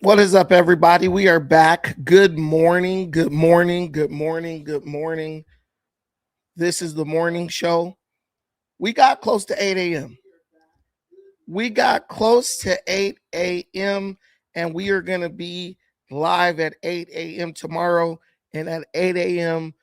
What is up, everybody? We are back. Good morning. Good morning. Good morning. Good morning. This is the morning show. We got close to 8 a.m. We got close to 8 a.m. and we are going to be live at 8 a.m. tomorrow and at 8 a.m.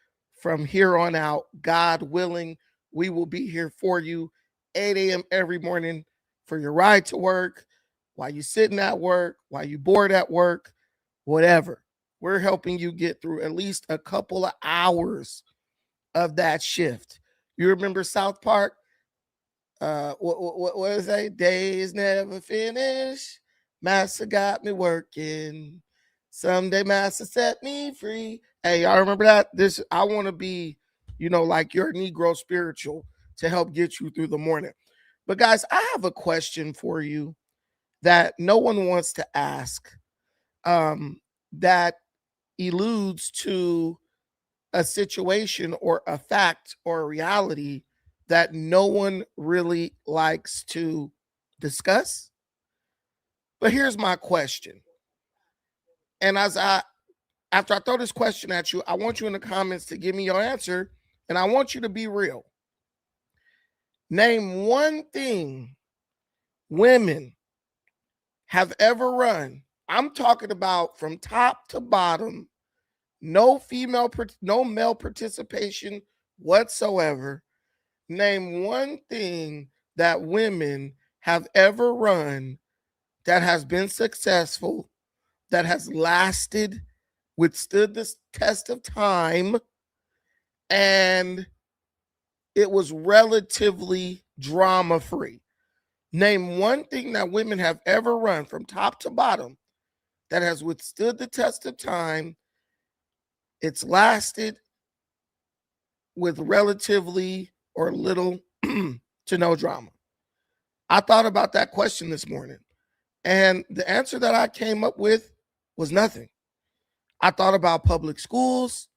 from here on out. God willing, we will be here for you 8 a.m. every morning for your ride to work, while you sitting at work, while you bored at work, whatever. We're helping you get through at least a couple of hours of that shift. You remember South Park? What is that? Days never finish. Master got me working. Someday Master set me free. Hey, y'all remember that? This I want to be, like your Negro spiritual to help get you through the morning. But guys, I have a question for you that no one wants to ask. That eludes to a situation or a fact or a reality that no one really likes to discuss. But here's my question. And after I throw this question at you, I want you in the comments to give me your answer, and I want you to be real. Name one thing women have ever run. I'm talking about from top to bottom, no male participation whatsoever. Name one thing that women have ever run that has been successful, that has lasted, withstood the test of time, and it was relatively drama free. Name one thing that women have ever run from top to bottom that has withstood the test of time. It's lasted with relatively or little to no drama. I thought about that question this morning, and the answer that I came up with was nothing. I thought about public schools.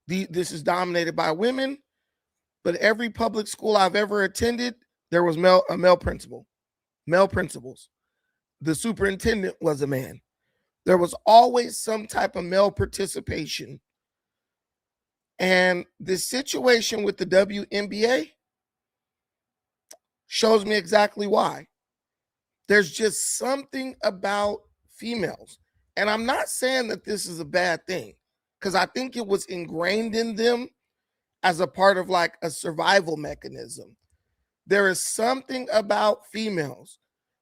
This is dominated by women, but every public school I've ever attended, there was a male principal, male principals. The superintendent was a man. There was always some type of male participation. And the situation with the WNBA shows me exactly why. There's just something about females. And I'm not saying that this is a bad thing, because I think it was ingrained in them as a part of like a survival mechanism. There is something about females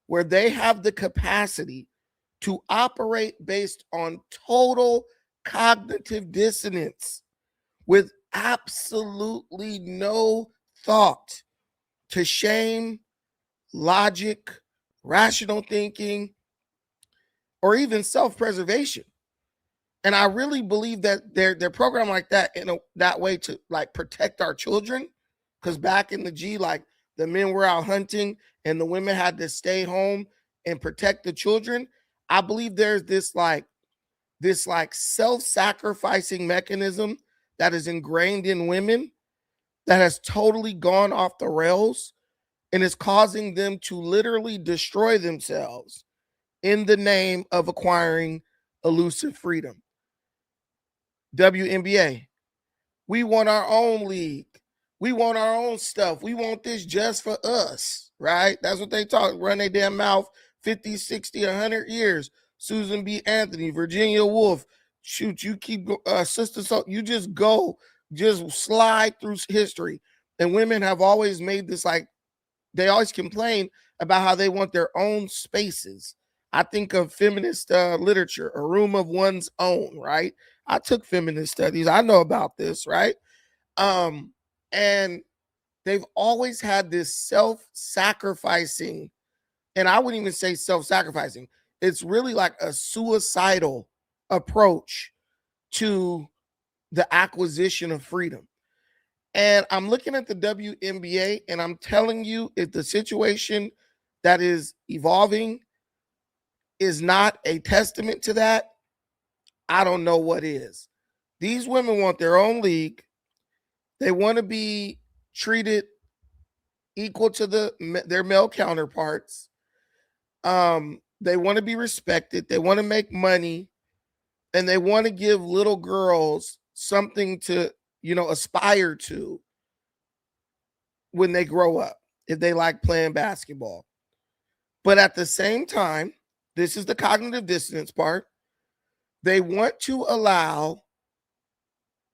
where they have the capacity to operate based on total cognitive dissonance with absolutely no thought to shame, logic, rational thinking, or even self-preservation. And I really believe that they're programmed like that in that way to like protect our children. Because back in the G, like the men were out hunting and the women had to stay home and protect the children. I believe there's this self-sacrificing mechanism that is ingrained in women that has totally gone off the rails and is causing them to literally destroy themselves in the name of acquiring elusive freedom. WNBA, we want our own league. We want our own stuff. We want this just for us, right? That's what they talk, run their damn mouth 50, 60, 100 years. Susan B. Anthony, Virginia Woolf, shoot, you keep, Sister, so you just go, just slide through history. And women have always made this like, they always complain about how they want their own spaces. I think of feminist literature, a room of one's own, right? I took feminist studies. I know about this, right? And they've always had this self-sacrificing, and I wouldn't even say self-sacrificing. It's really like a suicidal approach to the acquisition of freedom. And I'm looking at the WNBA and I'm telling you, if the situation that is evolving is not a testament to that, I don't know what is. These women want their own league. They want to be treated equal to their male counterparts. They want to be respected. They want to make money, and they want to give little girls something to, aspire to when they grow up, if they like playing basketball. But at the same time, this is the cognitive dissonance part. They want to allow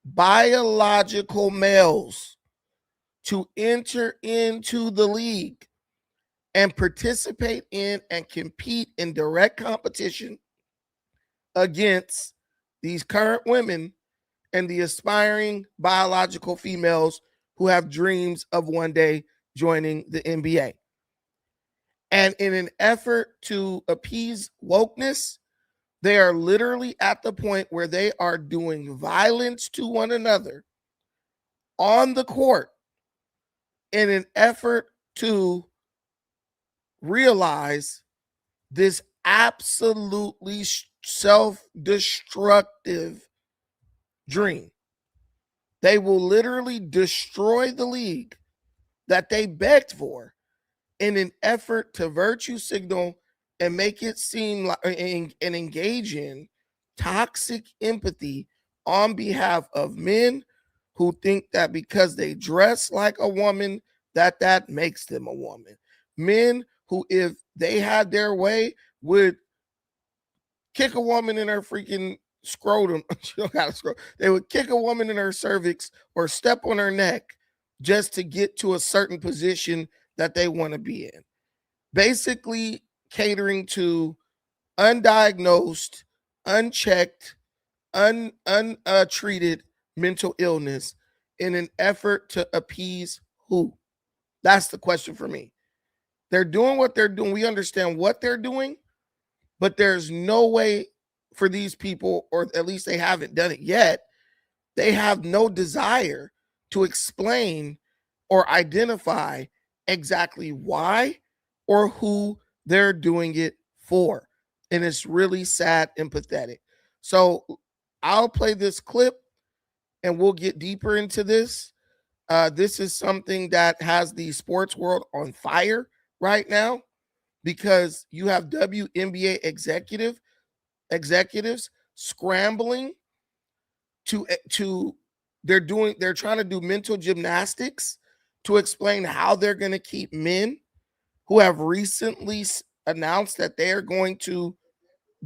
biological males to enter into the league and participate in and compete in direct competition against these current women and the aspiring biological females who have dreams of one day joining the NBA. And in an effort to appease wokeness, they are literally at the point where they are doing violence to one another on the court in an effort to realize this absolutely self-destructive dream. They will literally destroy the league that they begged for in an effort to virtue signal and make it seem like and engage in toxic empathy on behalf of men who think that because they dress like a woman, that makes them a woman. Men who, if they had their way, would kick a woman in her freaking scrotum. She don't got a scrotum. They would kick a woman in her cervix or step on her neck just to get to a certain position that they want to be in. Basically catering to undiagnosed, unchecked, untreated mental illness in an effort to appease who? That's the question for me. They're doing what they're doing. We understand what they're doing, but there's no way for these people, or at least they haven't done it yet. They have no desire to explain or identify exactly why or who they're doing it for. And it's really sad and pathetic. So I'll play this clip and we'll get deeper into this. This is something that has the sports world on fire right now, because you have WNBA executives scrambling to they're trying to do mental gymnastics to explain how they're going to keep men who have recently announced that they are going to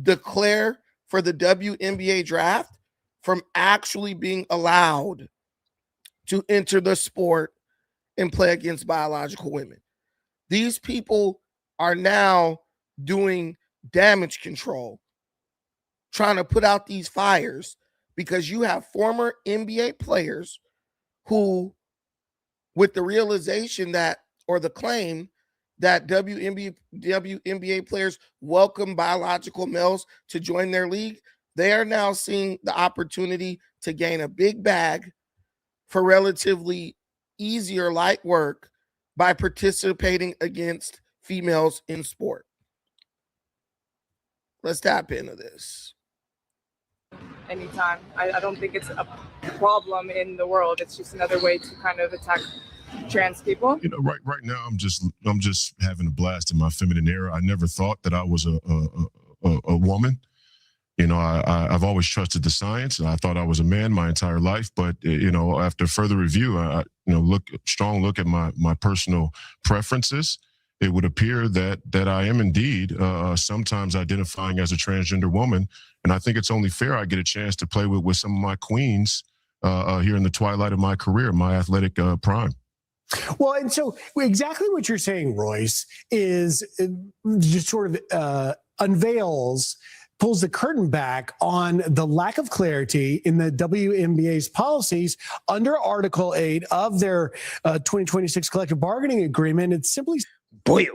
declare for the WNBA draft from actually being allowed to enter the sport and play against biological women. These people are now doing damage control, trying to put out these fires, because you have former NBA players who, with the realization that, or the claim that WNBA players welcome biological males to join their league, they are now seeing the opportunity to gain a big bag for relatively easier light work by participating against females in sport. Let's tap into this. Anytime. I don't think it's a problem in the world. It's just another way to kind of attack trans people. Right now I'm just having a blast in my feminine era. I never thought that I was a woman. I've always trusted the science, and I thought I was a man my entire life. But after further review, strong look at my personal preferences, it would appear that I am indeed sometimes identifying as a transgender woman, and I think it's only fair I get a chance to play with some of my queens here in the twilight of my career, my athletic prime. Well, and so exactly what you're saying, Royce, is just sort of pulls the curtain back on the lack of clarity in the WNBA's policies under Article 8 of their 2026 collective bargaining agreement. It's simply boy.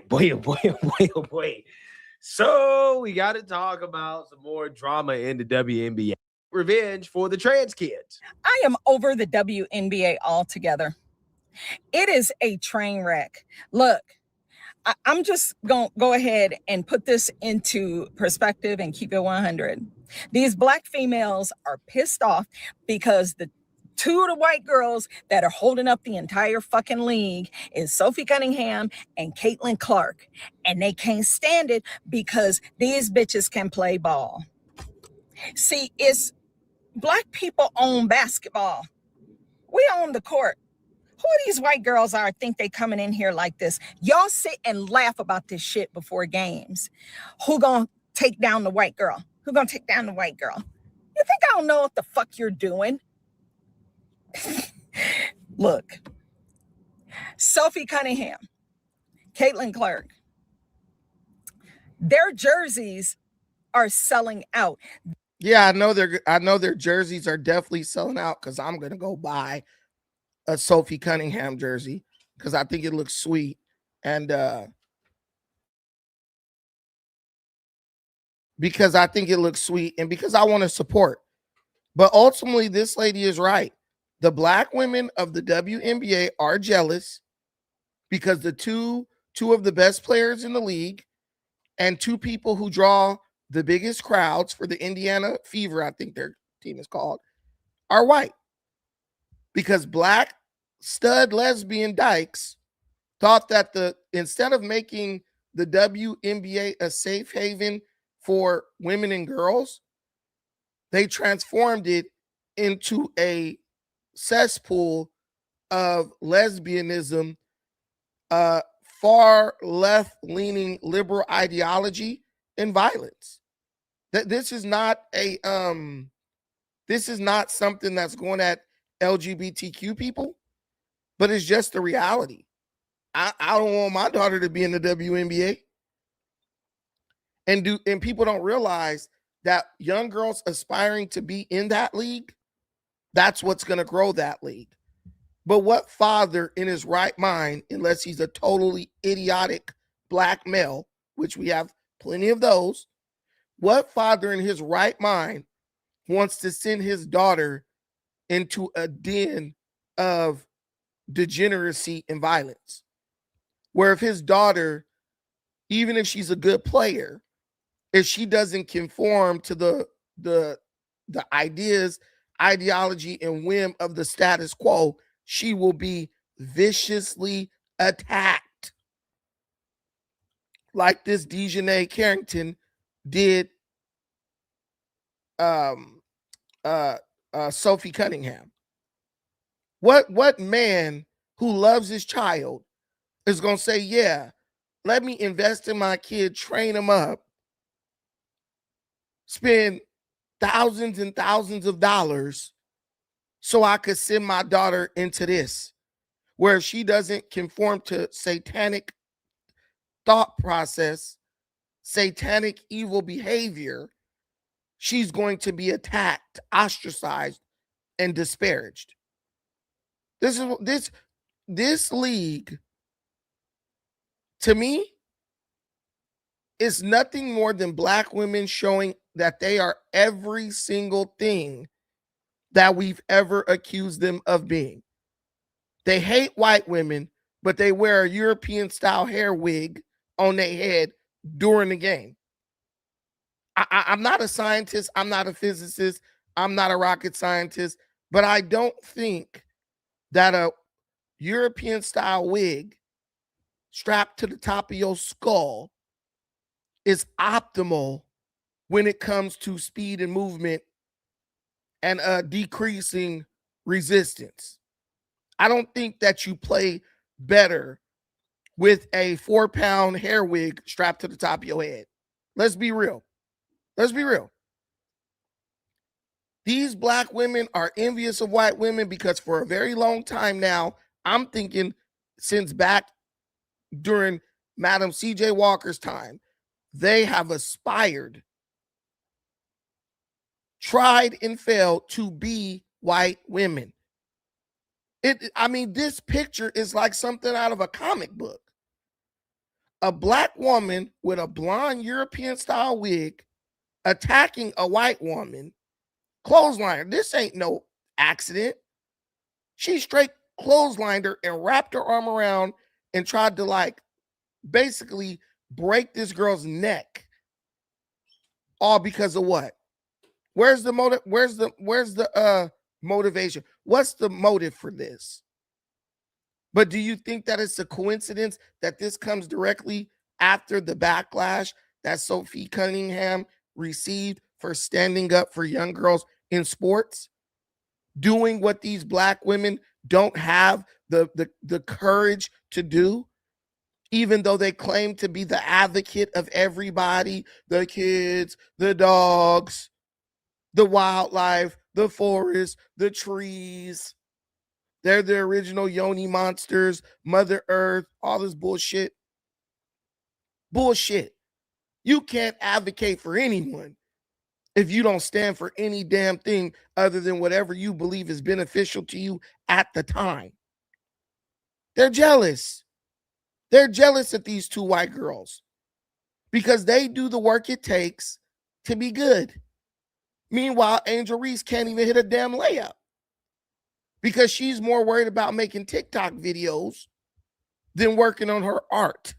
So we got to talk about some more drama in the WNBA. Revenge for the trans kids. I am over the WNBA altogether. It is a train wreck. Look, I'm just going to go ahead and put this into perspective and keep it 100. These Black females are pissed off because the Two of the white girls that are holding up the entire fucking league is Sophie Cunningham and Caitlin Clark. And they can't stand it because these bitches can play ball. See, it's black people own basketball. We own the court. Who are these white girls are think they coming in here like this? Y'all sit and laugh about this shit before games. Who gonna take down the white girl? Who gonna take down the white girl? You think I don't know what the fuck you're doing? Look, Sophie Cunningham, Caitlin Clark, their jerseys are selling out. Yeah, I know their jerseys are definitely selling out because I'm gonna go buy a Sophie Cunningham jersey because I think it looks sweet. And because I think it looks sweet and because I want to support. But ultimately, this lady is right. The black women of the WNBA are jealous because the two of the best players in the league and two people who draw the biggest crowds for the Indiana Fever, I think their team is called, are white. Because black stud lesbian dykes thought that instead of making the WNBA a safe haven for women and girls, they transformed it into a cesspool of lesbianism, far left-leaning liberal ideology, and violence. That this is not something that's going at LGBTQ people, but it's just the reality. I don't want my daughter to be in the WNBA. And people don't realize that young girls aspiring to be in that league, that's what's going to grow that league. But what father in his right mind, unless he's a totally idiotic black male, which we have plenty of those, what father in his right mind wants to send his daughter into a den of degeneracy and violence? Where if his daughter, even if she's a good player, if she doesn't conform to the ideas, ideology, and whim of the status quo, she will be viciously attacked, like this Dejanay Carrington did Sophie Cunningham. What man who loves his child is going to say, yeah, let me invest in my kid, train him up, spend thousands and thousands of dollars so I could send my daughter into this, where if she doesn't conform to satanic thought process, satanic evil behavior, she's going to be attacked, ostracized, and disparaged. This league, to me, is nothing more than black women showing that they are every single thing that we've ever accused them of being. They hate white women, but they wear a European style hair wig on their head during the game. I'm not a scientist. I'm not a physicist. I'm not a rocket scientist, but I don't think that a European style wig strapped to the top of your skull is optimal when it comes to speed and movement and decreasing resistance. I don't think that you play better with a 4-pound hair wig strapped to the top of your head. Let's be real. Let's be real. These black women are envious of white women because for a very long time now, I'm thinking since back during Madam C.J. Walker's time, they have aspired, tried and failed to be white women. This picture is like something out of a comic book. A black woman with a blonde European style wig attacking a white woman, clothesline. This ain't no accident. She straight clotheslined her and wrapped her arm around and tried to basically break this girl's neck. All because of what? Where's the motive? Where's the motivation. What's the motive for this? But do you think that it's a coincidence that this comes directly after the backlash that Sophie Cunningham received for standing up for young girls in sports? Doing what these black women don't have the courage to do, even though they claim to be the advocate of everybody, the kids, the dogs, the wildlife, the forest, the trees. They're the original Yoni monsters, Mother Earth, all this bullshit. Bullshit. You can't advocate for anyone if you don't stand for any damn thing other than whatever you believe is beneficial to you at the time. They're jealous. They're jealous at these two white girls because they do the work it takes to be good. Meanwhile, Angel Reese can't even hit a damn layup because she's more worried about making TikTok videos than working on her art,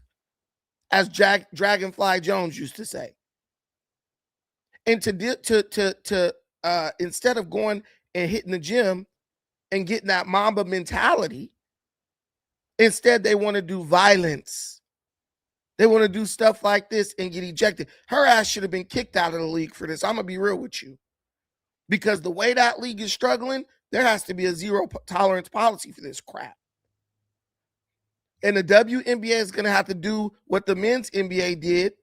as Dragonfly Jones used to say. And to instead of going and hitting the gym and getting that Mamba mentality, instead they want to do violence. They want to do stuff like this and get ejected. Her ass should have been kicked out of the league for this. I'm going to be real with you. Because the way that league is struggling, there has to be a zero tolerance policy for this crap. And the WNBA is going to have to do what the men's NBA did,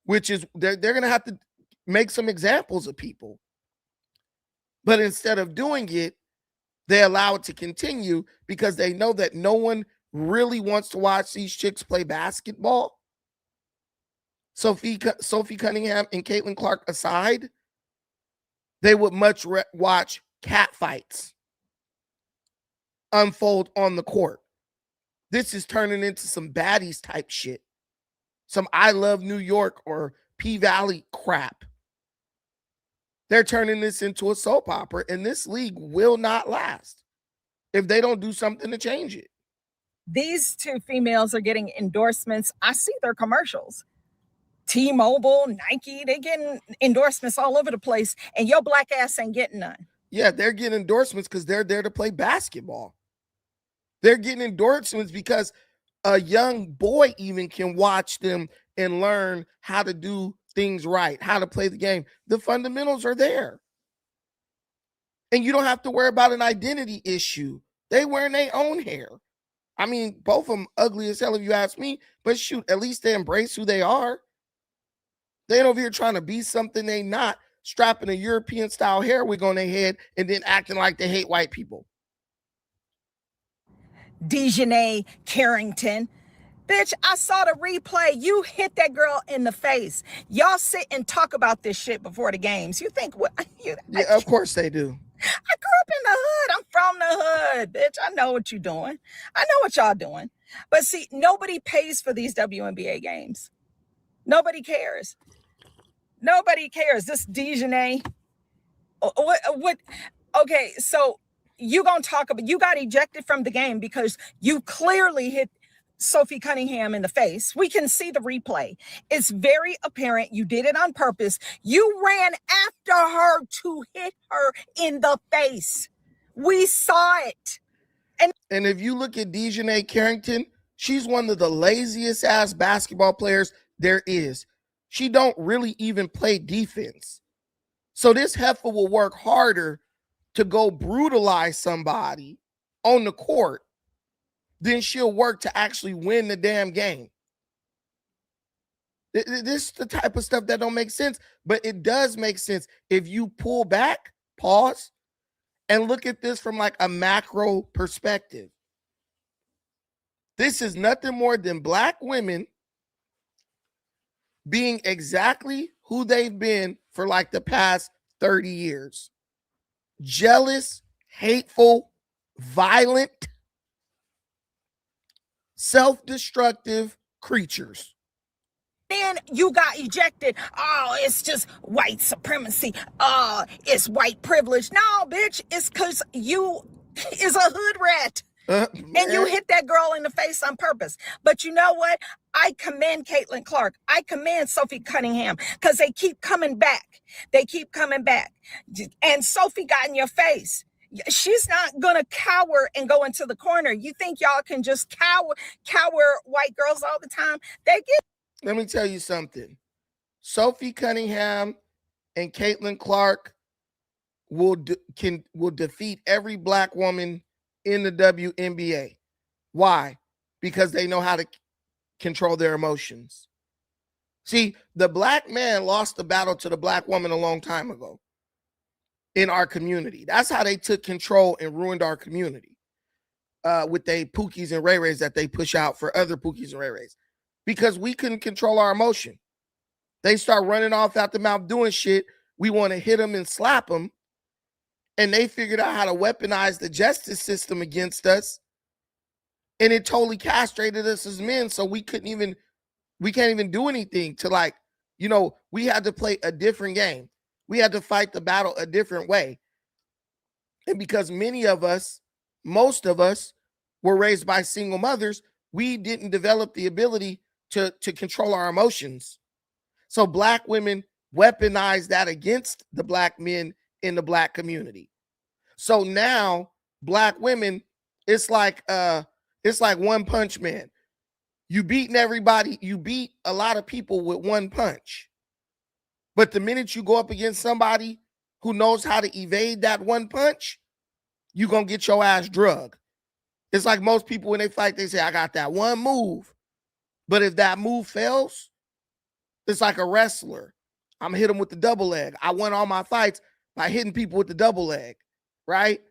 which is they're going to have to make some examples of people. But instead of doing it, they allow it to continue because they know that no one really wants to watch these chicks play basketball. Sophie Cunningham and Caitlin Clark aside, they would much watch cat fights unfold on the court. This is turning into some baddies type shit. Some I Love New York or P-Valley crap. They're turning this into a soap opera, and this league will not last if they don't do something to change it. These two females are getting endorsements. I see their commercials. T-Mobile, Nike, they getting endorsements all over the place, and your black ass ain't getting none. Yeah, they're getting endorsements because they're there to play basketball. They're getting endorsements because a young boy even can watch them and learn how to do things right, how to play the game. The fundamentals are there. And you don't have to worry about an identity issue. They wearing their own hair. I mean, both of them ugly as hell if you ask me, but shoot, at least they embrace who they are. They ain't over here trying to be something they not, strapping a European style hair wig on their head and then acting like they hate white people. Dejanay Carrington. Bitch, I saw the replay. You hit that girl in the face. Y'all sit and talk about this shit before the games. You think what? Yeah, of course they do. I grew up in the hood. I'm from the hood, bitch. I know what you're doing. I know what y'all doing. But see, nobody pays for these WNBA games. Nobody cares. Nobody cares. This Dejanay. What? Okay, so you gonna talk about, you got ejected from the game because you clearly hit Sophie Cunningham in the face. We can see the replay. It's very apparent you did it on purpose. You ran after her to hit her in the face. We saw it. And if you look at Dejanay Carrington, she's one of the laziest ass basketball players there is. She don't really even play defense. So this heifer will work harder to go brutalize somebody on the court than she'll work to actually win the damn game. This is the type of stuff that don't make sense, but it does make sense if you pull back, pause, and look at this from like a macro perspective. This is nothing more than black women being exactly who they've been for like the past 30 years. Jealous, hateful, violent, self-destructive creatures. Then you got ejected. Oh, it's just white supremacy. Oh, it's white privilege. No, bitch, it's because you is a hood rat. And you hit that girl in the face on purpose. But you know what? I commend Caitlin Clark. I commend Sophie Cunningham because they keep coming back. They keep coming back. And Sophie got in your face. She's not gonna cower and go into the corner. You think y'all can just cower white girls all the time? They get. Let me tell you something. Sophie Cunningham and Caitlin Clark will defeat every black woman in the WNBA. Why? Because they know how to control their emotions. See, the black man lost the battle to the black woman a long time ago in our community. That's how they took control and ruined our community with they Pookies and Ray Rays that they push out for other Pookies and Ray Rays, because we couldn't control our emotion. They start running off out the mouth doing shit. We want to hit them and slap them. And they figured out how to weaponize the justice system against us. And it totally castrated us as men. So we can't even do anything to, like, we had to play a different game. We had to fight the battle a different way. And because most of us were raised by single mothers, we didn't develop the ability to control our emotions. So black women weaponize that against the black men in the black community. So now black women, it's like One Punch Man. You beating everybody, you beat a lot of people with one punch. But the minute you go up against somebody who knows how to evade that one punch, you're going to get your ass drugged. It's like most people when they fight, they say, I got that one move. But if that move fails, it's like a wrestler. I'm hit him with the double leg. I won all my fights by hitting people with the double leg, right?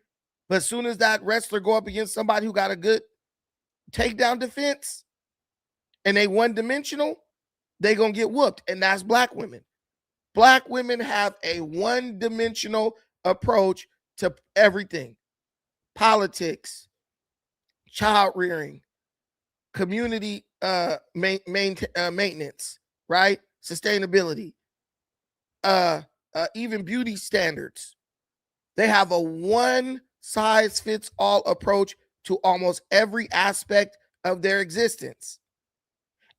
But as soon as that wrestler go up against somebody who got a good takedown defense and they one-dimensional, they going to get whooped. And that's black women. Black women have a one-dimensional approach to everything. Politics, child rearing, community maintenance, right? Sustainability, even beauty standards. They have a one-size-fits-all approach to almost every aspect of their existence.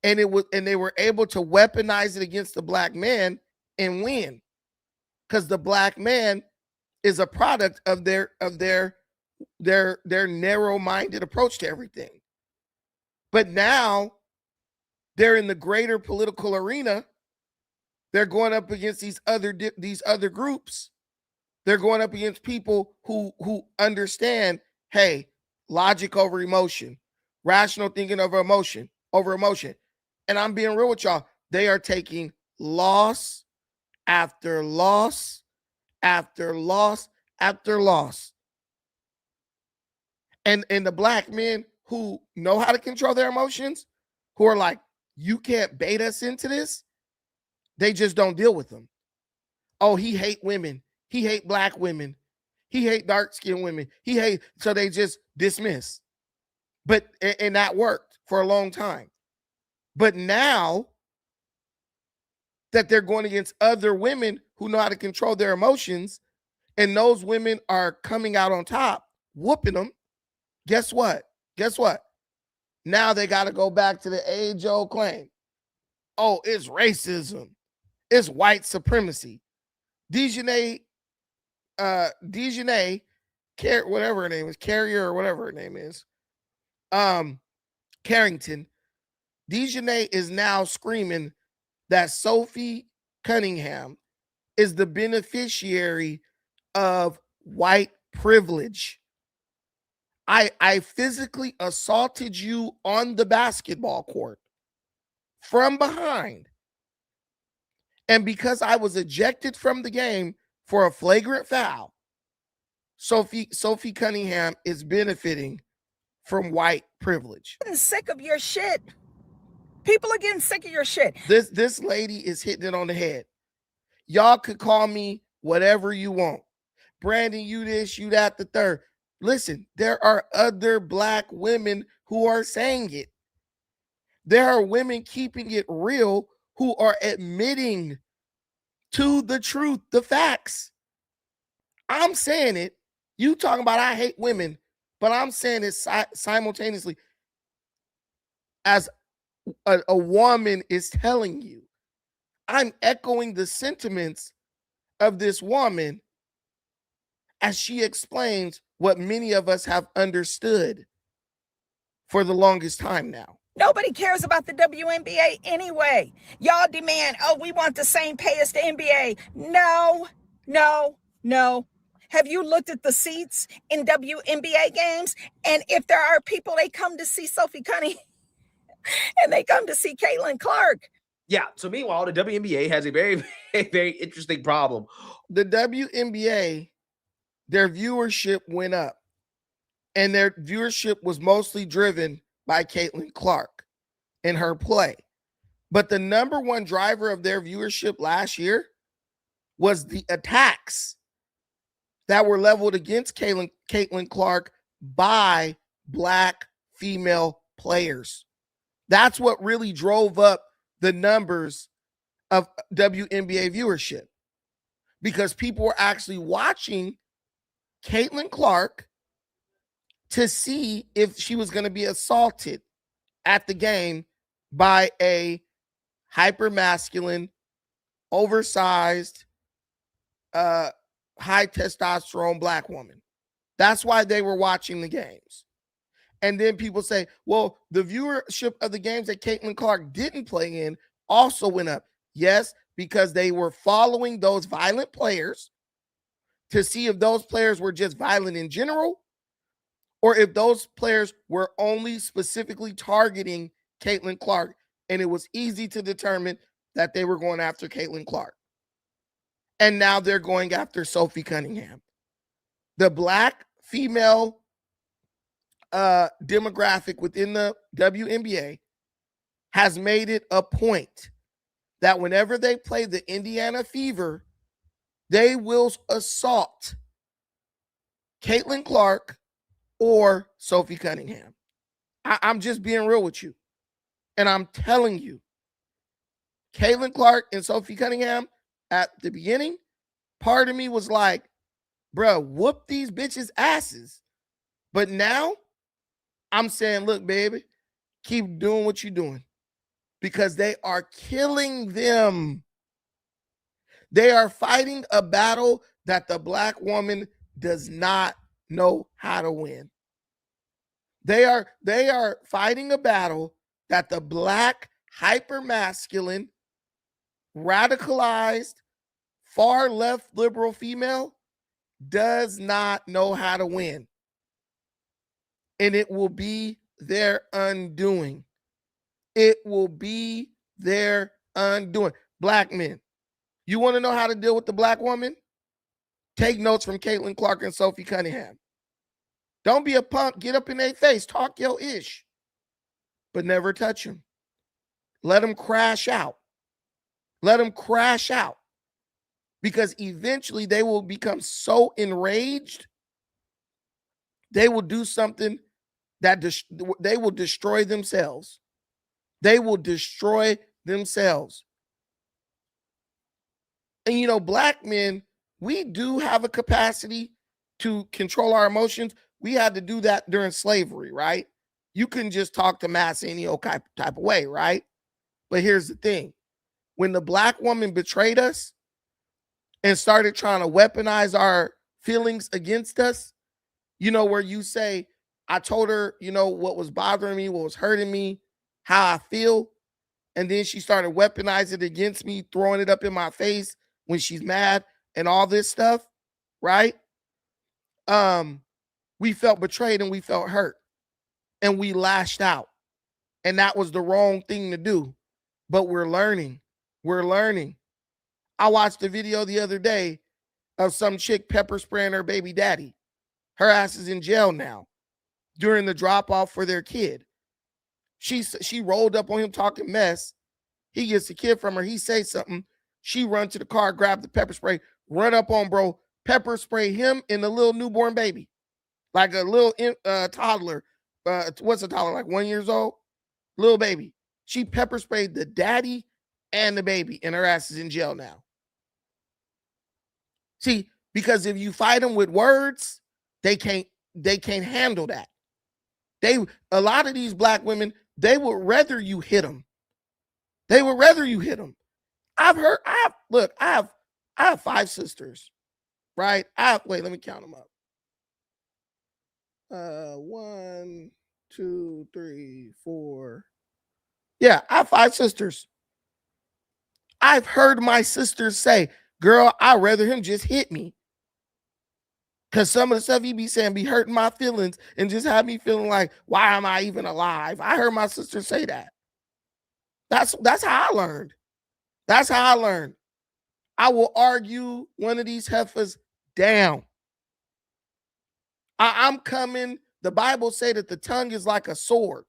And they were able to weaponize it against the black man and win. Because the black man is a product of their narrow-minded approach to everything. But now they're in the greater political arena. They're going up against these other groups. They're going up against people who understand, hey, logic over emotion, rational thinking over emotion. And I'm being real with y'all. They are taking loss after loss after loss after loss. And the black men who know how to control their emotions, who are like, you can't bait us into this, they just don't deal with them. Oh, he hate women. He hate black women. He hate dark-skinned women. So they just dismiss. And that worked for a long time. But now that they're going against other women who know how to control their emotions, and those women are coming out on top, whooping them, guess what? Now they got to go back to the age-old claim. Oh, it's racism. It's white supremacy. Dejanay, whatever her name is, Carrier or whatever her name is, Carrington. Dejanay is now screaming that Sophie Cunningham is the beneficiary of white privilege. I physically assaulted you on the basketball court from behind. And because I was ejected from the game for a flagrant foul, Sophie Cunningham is benefiting from white privilege. I'm sick of your shit. People are getting sick of your shit. This lady is hitting it on the head. Y'all could call me whatever you want. Brandon, you this, you that, the third. Listen, there are other black women who are saying it. There are women keeping it real who are admitting to the truth, the facts. I'm saying it. You talking about I hate women, but I'm saying it simultaneously as a woman is telling you. I'm echoing the sentiments of this woman as she explains what many of us have understood for the longest time now. Nobody cares about the WNBA anyway. Y'all demand, oh, we want the same pay as the NBA. No, no, no. Have you looked at the seats in WNBA games? And if there are people, they come to see Sophie Cunningham and they come to see Caitlin Clark. Yeah. So meanwhile, the WNBA has a very, very, very interesting problem. The WNBA, their viewership went up, and their viewership was mostly driven by Caitlin Clark and her play. But the number one driver of their viewership last year was the attacks that were leveled against Caitlin Clark by Black female players. That's what really drove up the numbers of WNBA viewership, because people were actually watching Caitlin Clark to see if she was going to be assaulted at the game by a hyper-masculine, oversized, high testosterone Black woman. That's why they were watching the games. And then people say, well, the viewership of the games that Caitlin Clark didn't play in also went up. Yes, because they were following those violent players to see if those players were just violent in general, or if those players were only specifically targeting Caitlin Clark. And it was easy to determine that they were going after Caitlin Clark. And now they're going after Sophie Cunningham. The Black female demographic within the WNBA has made it a point that whenever they play the Indiana Fever, they will assault Caitlin Clark or Sophie Cunningham. I'm just being real with you. And I'm telling you, Caitlin Clark and Sophie Cunningham, at the beginning, part of me was like, bro, whoop these bitches' asses. But now I'm saying, look, baby, keep doing what you're doing, because they are killing them. They are fighting a battle that the Black woman does not know how to win. They are fighting a battle that the Black, hyper-masculine, radicalized, far left liberal female does not know how to win. And it will be their undoing. It will be their undoing. Black men, you want to know how to deal with the Black woman? Take notes from Caitlin Clark and Sophie Cunningham. Don't be a punk. Get up in their face. Talk your ish. But never touch them. Let them crash out. Let them crash out. Because eventually they will become so enraged, they will do something that they will destroy themselves. They will destroy themselves. And you know, Black men, we do have a capacity to control our emotions. We had to do that during slavery, right? You couldn't just talk to mass any old type of way, right? But here's the thing. When the Black woman betrayed us and started trying to weaponize our feelings against us, you know, where you say, I told her, you know, what was bothering me, what was hurting me, how I feel. And then she started weaponizing it against me, throwing it up in my face when she's mad and all this stuff, right? We felt betrayed and we felt hurt and we lashed out. And that was the wrong thing to do. But we're learning. We're learning. I watched a video the other day of some chick pepper spraying her baby daddy. Her ass is in jail now during the drop off for their kid. She rolled up on him talking mess. He gets the kid from her. He says something. She run to the car, grab the pepper spray, run up on bro, pepper spray him and the little newborn baby. Like a little toddler. What's a toddler, like 1 year old? Little baby. She pepper sprayed the daddy and the baby, and her ass is in jail now. See, because if you fight them with words, they can't handle that. A lot of these Black women, they would rather you hit them. They would rather you hit them. I have 5 sisters, right? Wait, let me count them up. 1, 2, 3, 4. Yeah, I have 5 sisters. I've heard my sisters say, girl, I'd rather him just hit me. Because some of the stuff he be saying be hurting my feelings and just have me feeling like, why am I even alive? I heard my sister say that. That's how I learned. That's how I learned. I will argue one of these heifers down. I'm coming. The Bible say that the tongue is like a sword,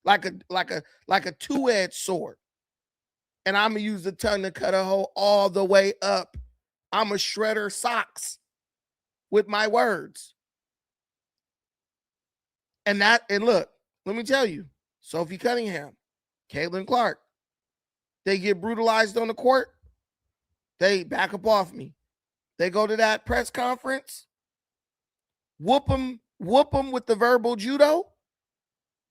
like a two-edged sword. And I'm gonna use the tongue to cut a hole all the way up. I'm a shredder socks with my words. And look, let me tell you, Sophie Cunningham, Caitlin Clark, they get brutalized on the court. They back up off me. They go to that press conference, whoop them with the verbal judo.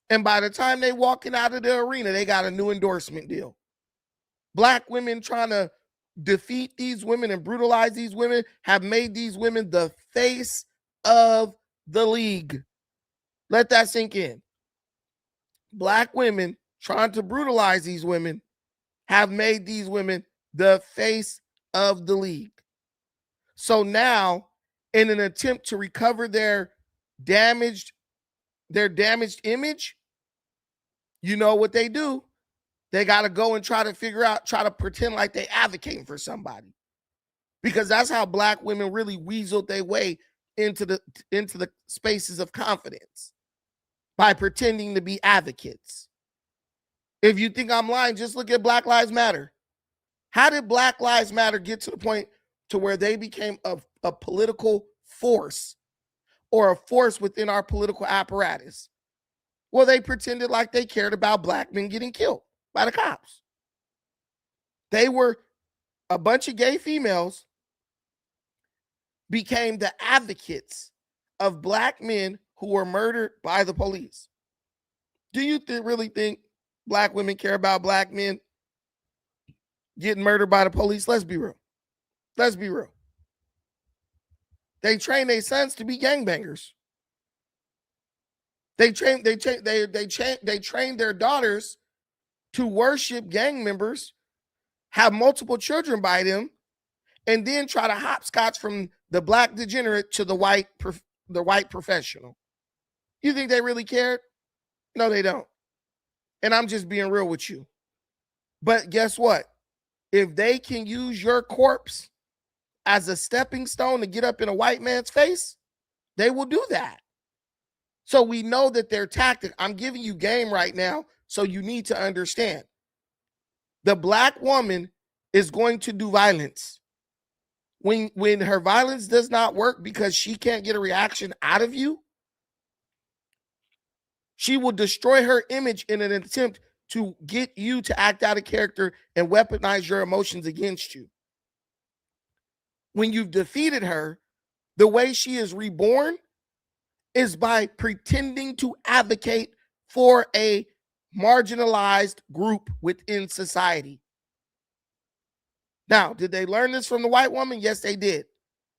And by the time they walking out of the arena, they got a new endorsement deal. Black women trying to defeat these women and brutalize these women have made these women the face of the league. Let that sink in. Black women trying to brutalize these women have made these women the face of the league. So now, in an attempt to recover their damaged image, you know what they do? They got to go and try to pretend like they advocating for somebody. Because that's how Black women really weaseled their way into the spaces of confidence, by pretending to be advocates. If you think I'm lying, just look at Black Lives Matter. How did Black Lives Matter get to the point to where they became a political force, or a force within our political apparatus? Well, they pretended like they cared about Black men getting killed by the cops. They were a bunch of gay females became the advocates of Black men who were murdered by the police. Do you really think Black women care about Black men getting murdered by the police? Let's be real. Let's be real. They train their sons to be gangbangers. They train their daughters to worship gang members, have multiple children by them, and then try to hopscotch from the Black degenerate to the white professional. You think they really cared? No, they don't. And I'm just being real with you. But guess what? If they can use your corpse as a stepping stone to get up in a white man's face, they will do that. So we know that their tactic, I'm giving you game right now, so you need to understand. The Black woman is going to do violence. When her violence does not work because she can't get a reaction out of you, she will destroy her image in an attempt to get you to act out of character and weaponize your emotions against you. When you've defeated her, the way she is reborn is by pretending to advocate for a marginalized group within society. Now, did they learn this from the white woman? Yes, they did.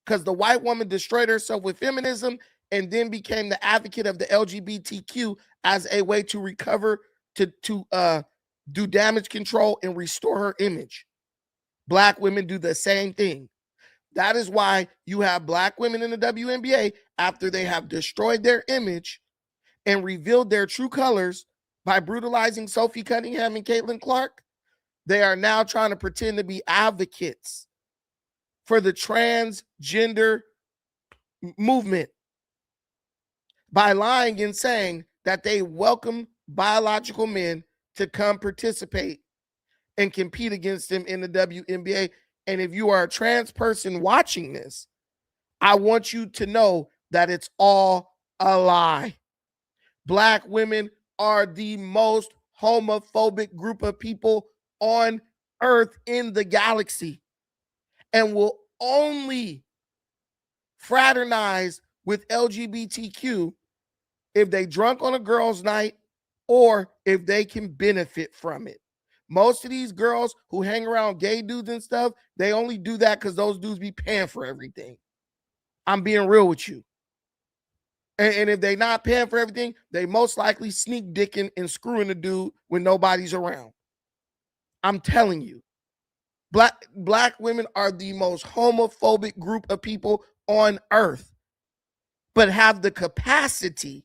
Because the white woman destroyed herself with feminism and then became the advocate of the LGBTQ as a way to recover, to do damage control and restore her image. Black women do the same thing. That is why you have Black women in the WNBA, after they have destroyed their image and revealed their true colors by brutalizing Sophie Cunningham and Caitlin Clark, they are now trying to pretend to be advocates for the transgender movement by lying and saying that they welcome biological men to come participate and compete against them in the WNBA. And if you are a trans person watching this, I want you to know that it's all a lie. Black women are the most homophobic group of people on earth in the galaxy, and will only fraternize with LGBTQ if they drunk on a girls' night or if they can benefit from it. Most of these girls who hang around gay dudes and stuff, they only do that because those dudes be paying for everything. I'm being real with you. And if they not paying for everything, they most likely sneak dicking and screwing the dude when nobody's around. I'm telling you. Black women are the most homophobic group of people on earth, but have the capacity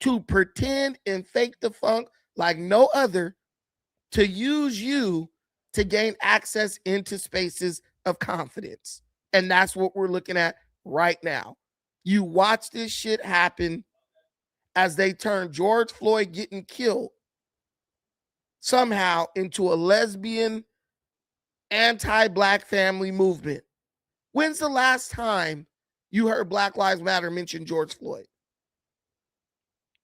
to pretend and fake the funk like no other, to use you to gain access into spaces of confidence. And that's what we're looking at right now. You watch this shit happen as they turn George Floyd getting killed somehow into a lesbian anti-black family movement. When's the last time you heard Black Lives Matter mention George Floyd?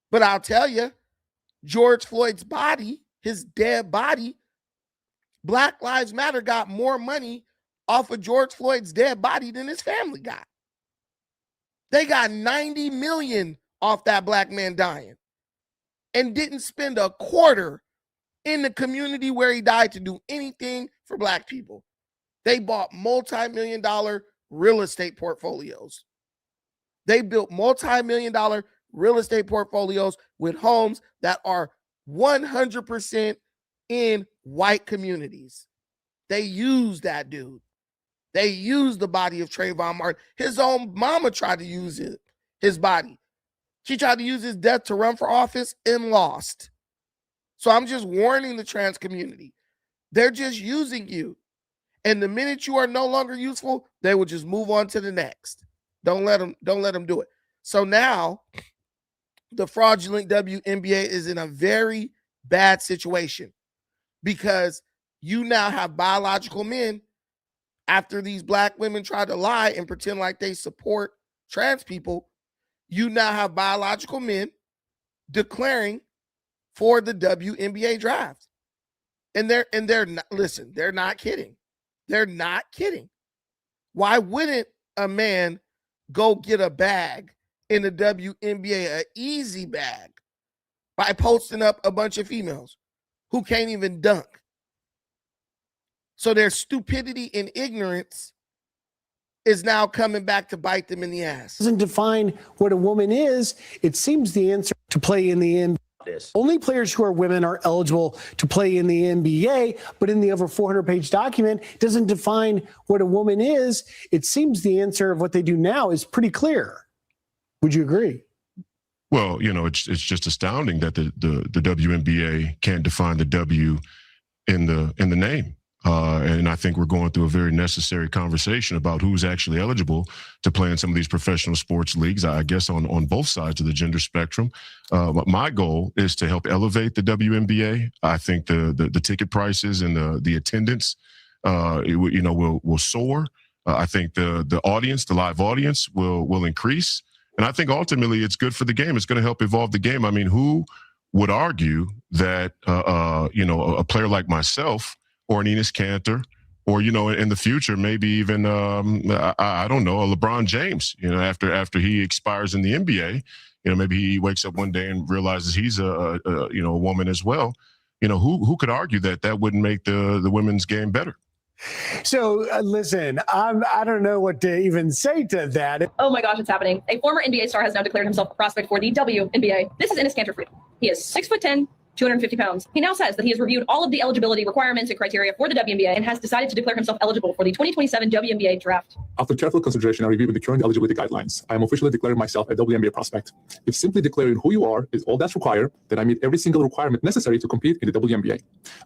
But I'll tell you, George Floyd's body, his dead body, Black Lives Matter got more money off of George Floyd's dead body than his family got. They got 90 million off that black man dying and didn't spend a quarter in the community where he died to do anything for black people. They bought multi-million-dollar real estate portfolios. They built multi-million-dollar real estate portfolios with homes that are 100% in white communities. They used that dude. They used the body of Trayvon Martin. His own mama tried to use his body. She tried to use his death to run for office and lost. So I'm just warning the trans community. They're just using you. And the minute you are no longer useful, they will just move on to the next. Don't let them do it. So now the fraudulent WNBA is in a very bad situation because you now have biological men, after these black women try to lie and pretend like they support trans people, you now have biological men declaring for the WNBA draft. And they're not, listen, they're not kidding. They're not kidding. Why wouldn't a man go get a bag in the WNBA, an easy bag, by posting up a bunch of females who can't even dunk? So their stupidity and ignorance is now coming back to bite them in the ass. Doesn't define what a woman is. It seems the answer to play in the NBA. Only players who are women are eligible to play in the NBA, but in the over 400-page document, it doesn't define what a woman is. It seems the answer of what they do now is pretty clear. Would you agree? Well, you know, it's just astounding that the WNBA can't define the W in the name. And I think we're going through a very necessary conversation about who's actually eligible to play in some of these professional sports leagues, I guess on both sides of the gender spectrum. But my goal is to help elevate the WNBA. I think the ticket prices and the attendance, will soar. I think the audience, the live audience will increase. And I think ultimately it's good for the game. It's going to help evolve the game. I mean, who would argue that, a player like myself or an Enes Kanter, or, in the future, maybe even, I don't know, a LeBron James, after he expires in the NBA, maybe he wakes up one day and realizes he's a woman as well. Who could argue that wouldn't make the women's game better? So listen, I don't know what to even say to that. Oh my gosh, it's happening. A former NBA star has now declared himself a prospect for the WNBA. This is Enes Kanter. He is 6'10", 250 pounds. He now says that he has reviewed all of the eligibility requirements and criteria for the WNBA and has decided to declare himself eligible for the 2027 WNBA draft. After careful consideration and review with the current eligibility guidelines, I am officially declaring myself a WNBA prospect. If simply declaring who you are is all that's required, then I meet every single requirement necessary to compete in the WNBA.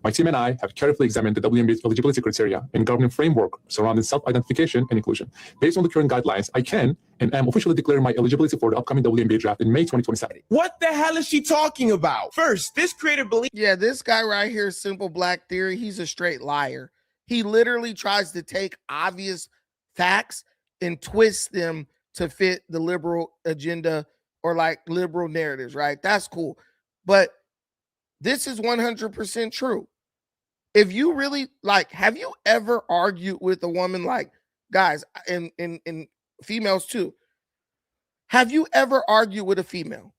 My team and I have carefully examined the WNBA's eligibility criteria and governing framework surrounding self-identification and inclusion. Based on the current guidelines, I can and am officially declaring my eligibility for the upcoming WNBA draft in May 2027. What the hell is she talking about? First, this creator believes. Yeah, this guy right here, Simple Black Theory, he's a straight liar. He literally tries to take obvious facts and twist them to fit the liberal agenda or like liberal narratives, right? That's cool. But this is 100% true. If you really have you ever argued with a woman, like, guys, and females too, have you ever argued with a female?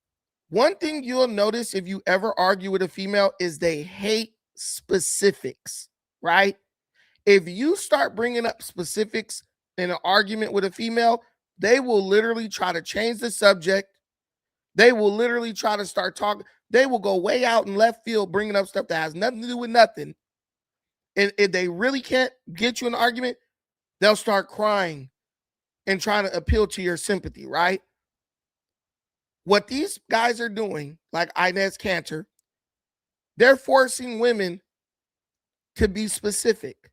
One thing you'll notice if you ever argue with a female is they hate specifics, right? If you start bringing up specifics in an argument with a female, they will literally try to change the subject. They will literally try to start talking. They will go way out in left field, bringing up stuff that has nothing to do with nothing. And if they really can't get you in an argument, they'll start crying and trying to appeal to your sympathy, right? What these guys are doing, like Inez Cantor, they're forcing women to be specific.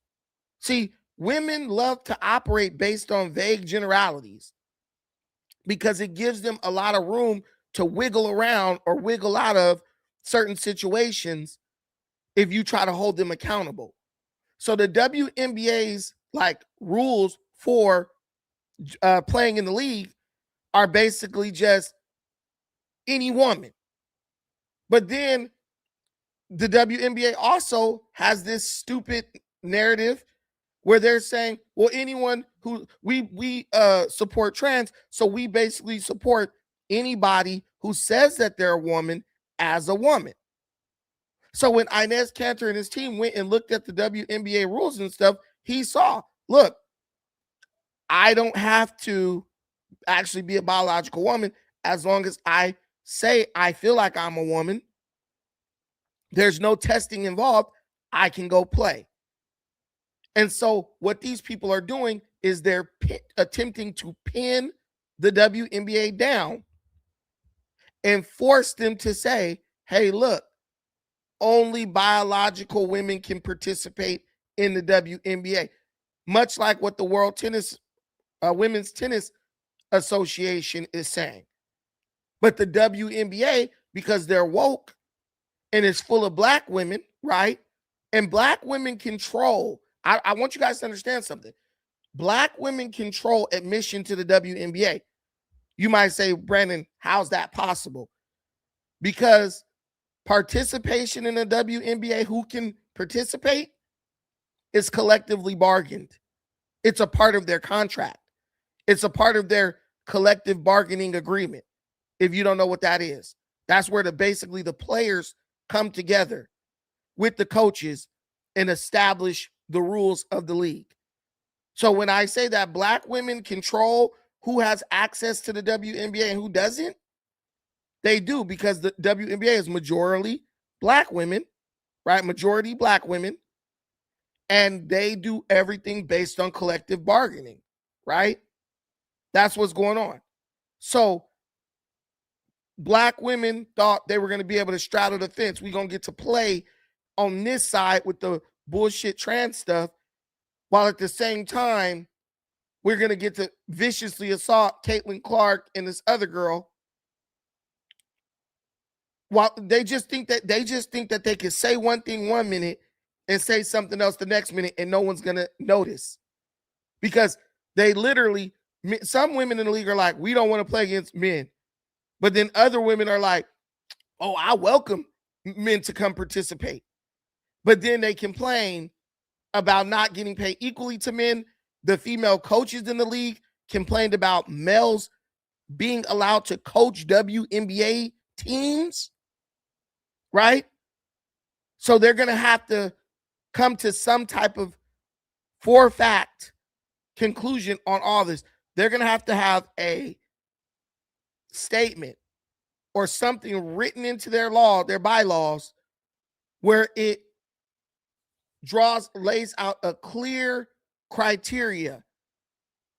See, women love to operate based on vague generalities because it gives them a lot of room to wiggle around or wiggle out of certain situations if you try to hold them accountable. So the WNBA's like rules for playing in the league are basically just any woman. But then the WNBA also has this stupid narrative where they're saying, well, anyone who we support trans, so we basically support anybody who says that they're a woman as a woman. So when Inez Cantor and his team went and looked at the WNBA rules and stuff, he saw, look, I don't have to actually be a biological woman as long as I say I feel like I'm a woman. There's no testing involved. I can go play. And so what these people are doing is they're attempting to pin the WNBA down and force them to say, hey, look, only biological women can participate in the WNBA, much like what the World Tennis, Women's Tennis Association is saying. But the WNBA, because they're woke and it's full of black women, right? And black women control. I want you guys to understand something. Black women control admission to the WNBA. You might say, Brandon, how's that possible? Because participation in the WNBA, who can participate, is collectively bargained. It's a part of their contract. It's a part of their collective bargaining agreement. If you don't know what that is, that's where basically the players come together with the coaches and establish the rules of the league. So when I say that black women control who has access to the WNBA and who doesn't, they do, because the WNBA is majority black women, right? Majority black women. And they do everything based on collective bargaining, right? That's what's going on. So black women thought they were going to be able to straddle the fence. We're going to get to play on this side with the bullshit trans stuff, while at the same time, we're going to get to viciously assault Caitlin Clark and this other girl. While they just think that they can say one thing 1 minute and say something else the next minute and no one's going to notice. Because they literally, some women in the league are like, we don't want to play against men. But then other women are like, oh, I welcome men to come participate. But then they complain about not getting paid equally to men. The female coaches in the league complained about males being allowed to coach WNBA teams, right? So they're going to have to come to some type of for-fact conclusion on all this. They're going to have a statement or something written into their law, their bylaws, where it lays out a clear criteria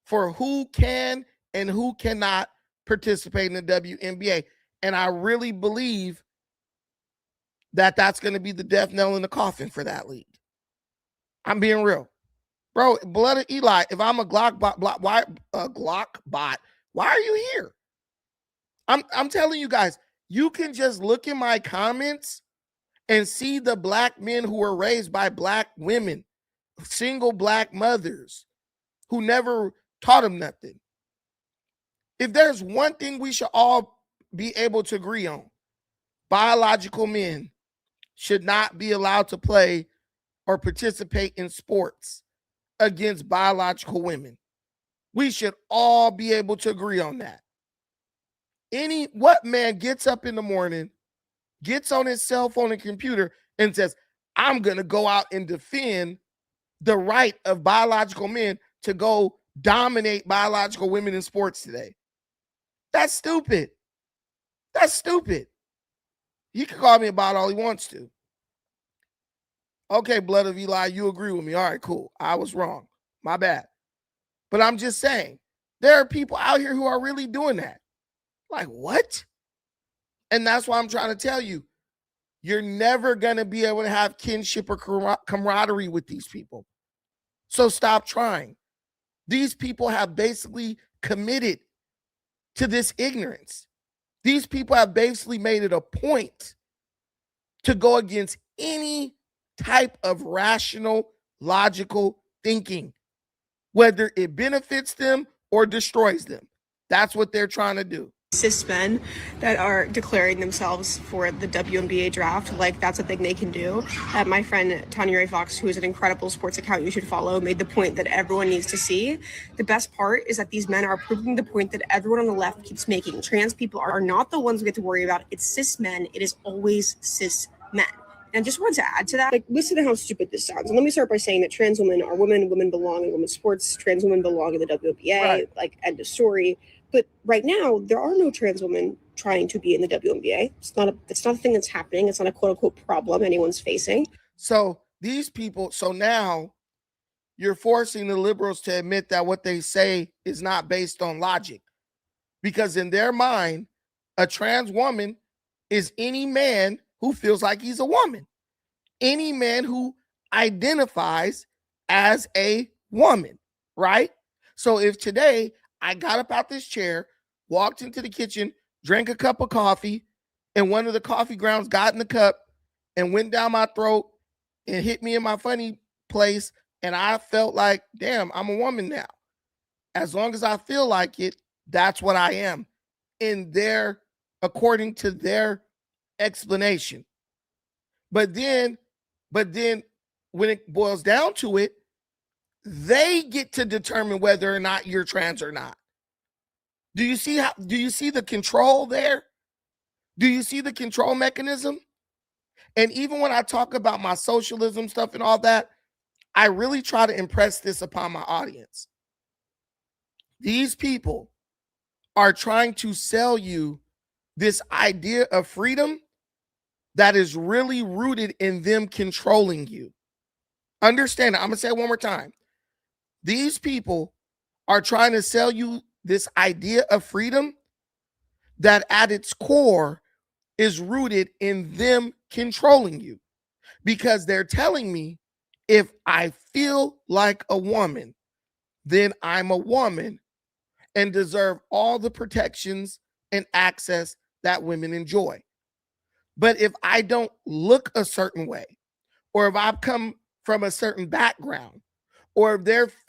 for who can and who cannot participate in the WNBA. And I really believe that that's going to be the death knell in the coffin for that league. I'm being real. Bro, blood of Eli, if I'm a Glock bot, why are you here? I'm telling you guys, you can just look in my comments and see the black men who were raised by black women, single black mothers who never taught them nothing. If there's one thing we should all be able to agree on, biological men should not be allowed to play or participate in sports against biological women. We should all be able to agree on that. What man gets up in the morning, gets on his cell phone and computer and says, I'm going to go out and defend the right of biological men to go dominate biological women in sports today. That's stupid. That's stupid. He can call me about all he wants to. Okay, Blood of Eli, you agree with me. All right, cool. I was wrong. My bad. But I'm just saying, there are people out here who are really doing that. Like, what? And that's why I'm trying to tell you, you're never going to be able to have kinship or camaraderie with these people. So stop trying. These people have basically committed to this ignorance. These people have basically made it a point to go against any type of rational, logical thinking, whether it benefits them or destroys them. That's what they're trying to do. Cis men that are declaring themselves for the WNBA draft, like that's a thing they can do. My friend Tanya Ray Fox, who is an incredible sports account you should follow, made the point that everyone needs to see. The best part is that these men are proving the point that everyone on the left keeps making. Trans people are not the ones we have to worry about. It's cis men. It is always cis men. And I just wanted to add to that, like, listen to how stupid this sounds. And let me start by saying that trans women are women, women belong in women's sports, trans women belong in the WNBA, right. Like, end of story. But right now, there are no trans women trying to be in the WNBA. It's not a thing that's happening. It's not a quote unquote problem anyone's facing. So these people, so now you're forcing the liberals to admit that what they say is not based on logic. Because in their mind, a trans woman is any man who feels like he's a woman. Any man who identifies as a woman, right? So if today I got up out this chair, walked into the kitchen, drank a cup of coffee, and one of the coffee grounds got in the cup and went down my throat and hit me in my funny place, and I felt like, damn, I'm a woman now. As long as I feel like it, that's what I am according to their explanation. But then when it boils down to it, they get to determine whether or not you're trans or not. Do you see the control there? Do you see the control mechanism? And even when I talk about my socialism stuff and all that, I really try to impress this upon my audience. These people are trying to sell you this idea of freedom that is really rooted in them controlling you. Understand it. I'm going to say it one more time. These people are trying to sell you this idea of freedom that at its core is rooted in them controlling you, because they're telling me if I feel like a woman, then I'm a woman and deserve all the protections and access that women enjoy. But if I don't look a certain way, or if I've come from a certain background, or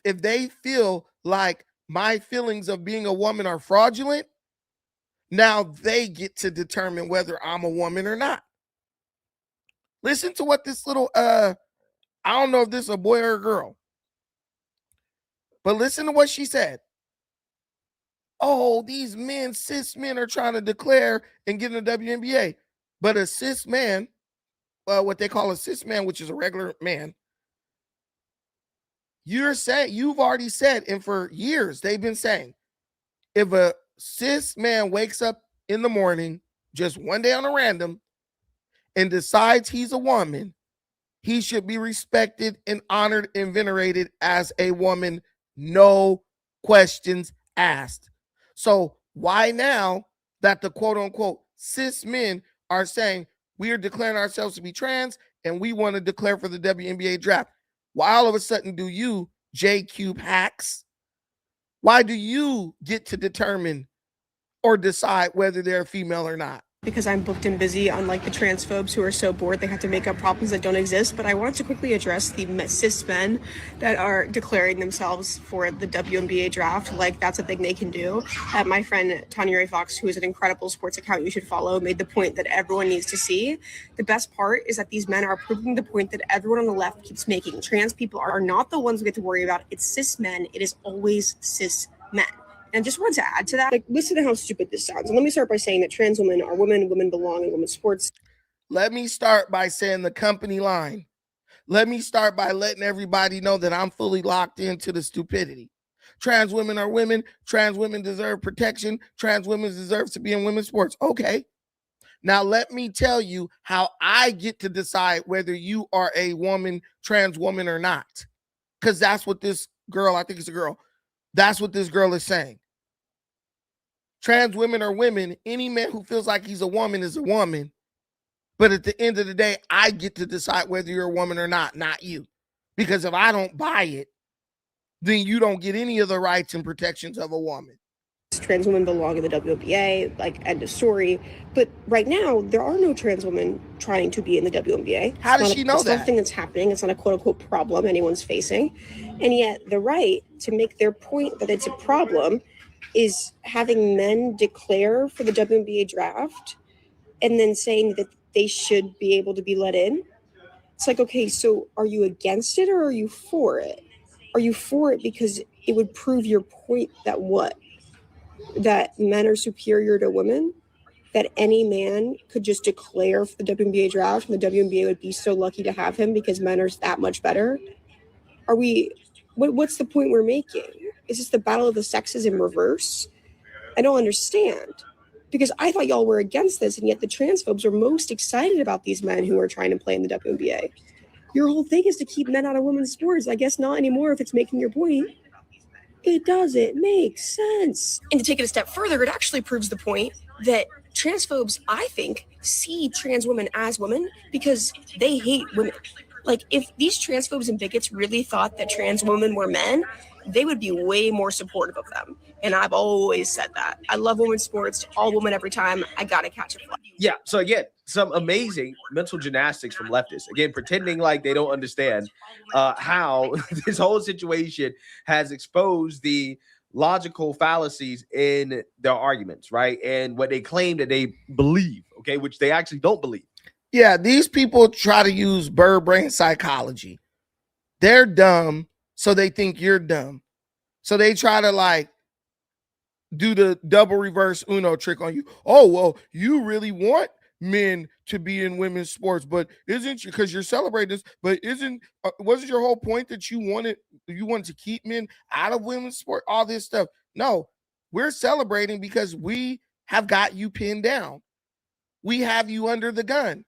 if they feel like my feelings of being a woman are fraudulent, now they get to determine whether I'm a woman or not. Listen to what this little, I don't know if this is a boy or a girl, but listen to what she said. Oh, these men, cis men, are trying to declare and get in the WNBA. But a cis man, what they call a cis man, which is a regular man, you've already said, and for years they've been saying, if a cis man wakes up in the morning, just one day on a random, and decides he's a woman, he should be respected and honored and venerated as a woman, no questions asked. So why now that the quote unquote cis men are saying we are declaring ourselves to be trans and we want to declare for the WNBA draft, why all of a sudden do you, J Cube hacks, why do you get to determine or decide whether they're female or not? Because I'm booked and busy, unlike the transphobes who are so bored they have to make up problems that don't exist. But I wanted to quickly address the cis men that are declaring themselves for the WNBA draft, like that's a thing they can do. My friend Tanya Ray Fox, who is an incredible sports account you should follow, made the point that everyone needs to see. The best part is that these men are proving the point that everyone on the left keeps making. Trans people are not the ones we have to worry about. It's cis men. It is always cis men. And just wanted to add to that, like, listen to how stupid this sounds. And let me start by saying that trans women are women, women belong in women's sports. Let me start by saying the company line. Let me start by letting everybody know that I'm fully locked into the stupidity. Trans women are women. Trans women deserve protection. Trans women deserve to be in women's sports. Okay. Now, let me tell you how I get to decide whether you are a woman, trans woman, or not. Because that's what this girl, I think it's a girl, that's what this girl is saying. Trans women are women. Any man who feels like he's a woman is a woman. But at the end of the day, I get to decide whether you're a woman or not you. Because if I don't buy it, then you don't get any of the rights and protections of a woman. Trans women belong in the WNBA, like, end of story. But right now, there are no trans women trying to be in the WNBA. How does she know it's that? It's something that's happening. It's not a quote-unquote problem anyone's facing. And yet the right to make their point that it's a problem is having men declare for the WNBA draft and then saying that they should be able to be let in. It's like, okay, so are you against it or are you for it? Are you for it because it would prove your point that what? That men are superior to women? That any man could just declare for the WNBA draft and the WNBA would be so lucky to have him because men are that much better? Are we, what's the point we're making? Is this the battle of the sexes in reverse? I don't understand. Because I thought y'all were against this, and yet the transphobes are most excited about these men who are trying to play in the WNBA. Your whole thing is to keep men out of women's sports. I guess not anymore if it's making your point. It doesn't make sense. And to take it a step further, it actually proves the point that transphobes, I think, see trans women as women because they hate women. Like, if these transphobes and bigots really thought that trans women were men, they would be way more supportive of them. And I've always said that. I love women's sports, all women every time. I gotta catch a flight. Yeah. So again, some amazing mental gymnastics from leftists. Again, pretending like they don't understand how this whole situation has exposed the logical fallacies in their arguments, right? And what they claim that they believe, okay, which they actually don't believe. Yeah, these people try to use bird brain psychology. They're dumb, so they think you're dumb. So they try to like do the double reverse Uno trick on you. Oh, well, you really want men to be in women's sports, but isn't you, because you're celebrating this, but wasn't your whole point that you wanted to keep men out of women's sport, all this stuff? No, we're celebrating because we have got you pinned down. We have you under the gun.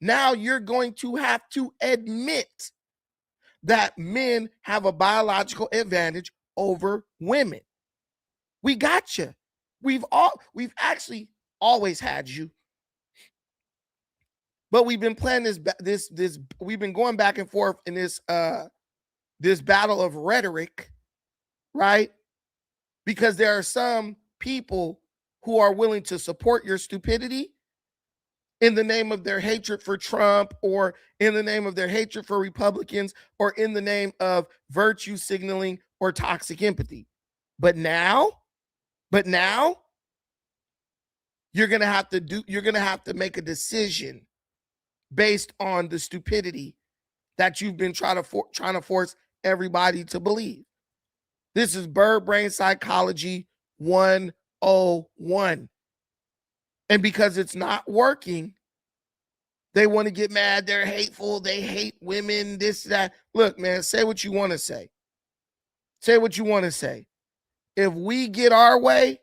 Now you're going to have to admit that men have a biological advantage over women. We got you. We've actually always had you. But we've been playing this we've been going back and forth in this battle of rhetoric, right? Because there are some people who are willing to support your stupidity in the name of their hatred for Trump, or in the name of their hatred for Republicans, or in the name of virtue signaling or toxic empathy. But now you're going to have to make a decision based on the stupidity that you've been trying to force everybody to believe. This is bird brain psychology 101. And because it's not working, they want to get mad. They're hateful. They hate women, this, that. Look, man, say what you want to say. Say what you want to say. If we get our way,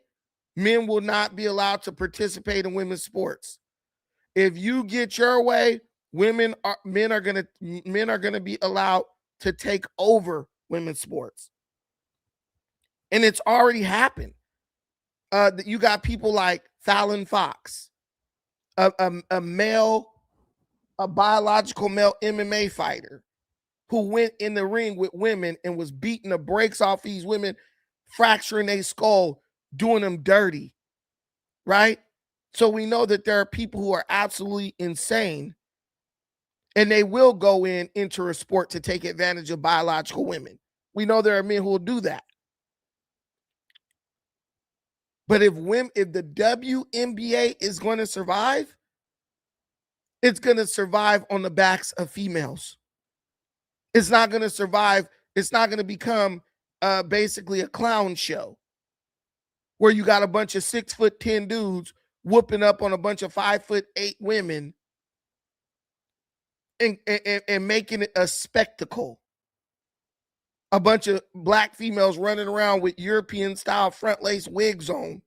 men will not be allowed to participate in women's sports. If you get your way, men are going to be allowed to take over women's sports. And it's already happened. You got people like Fallon Fox, a biological male MMA fighter who went in the ring with women and was beating the brakes off these women, fracturing their skull, doing them dirty, right? So we know that there are people who are absolutely insane, and they will go into a sport to take advantage of biological women. We know there are men who will do that. But if the WNBA is going to survive, it's going to survive on the backs of females. It's not going to survive. It's not going to become basically a clown show where you got a bunch of 6'10" dudes whooping up on a bunch of 5'8" women and making it a spectacle. a bunch of black females running around with European style front lace wigs on,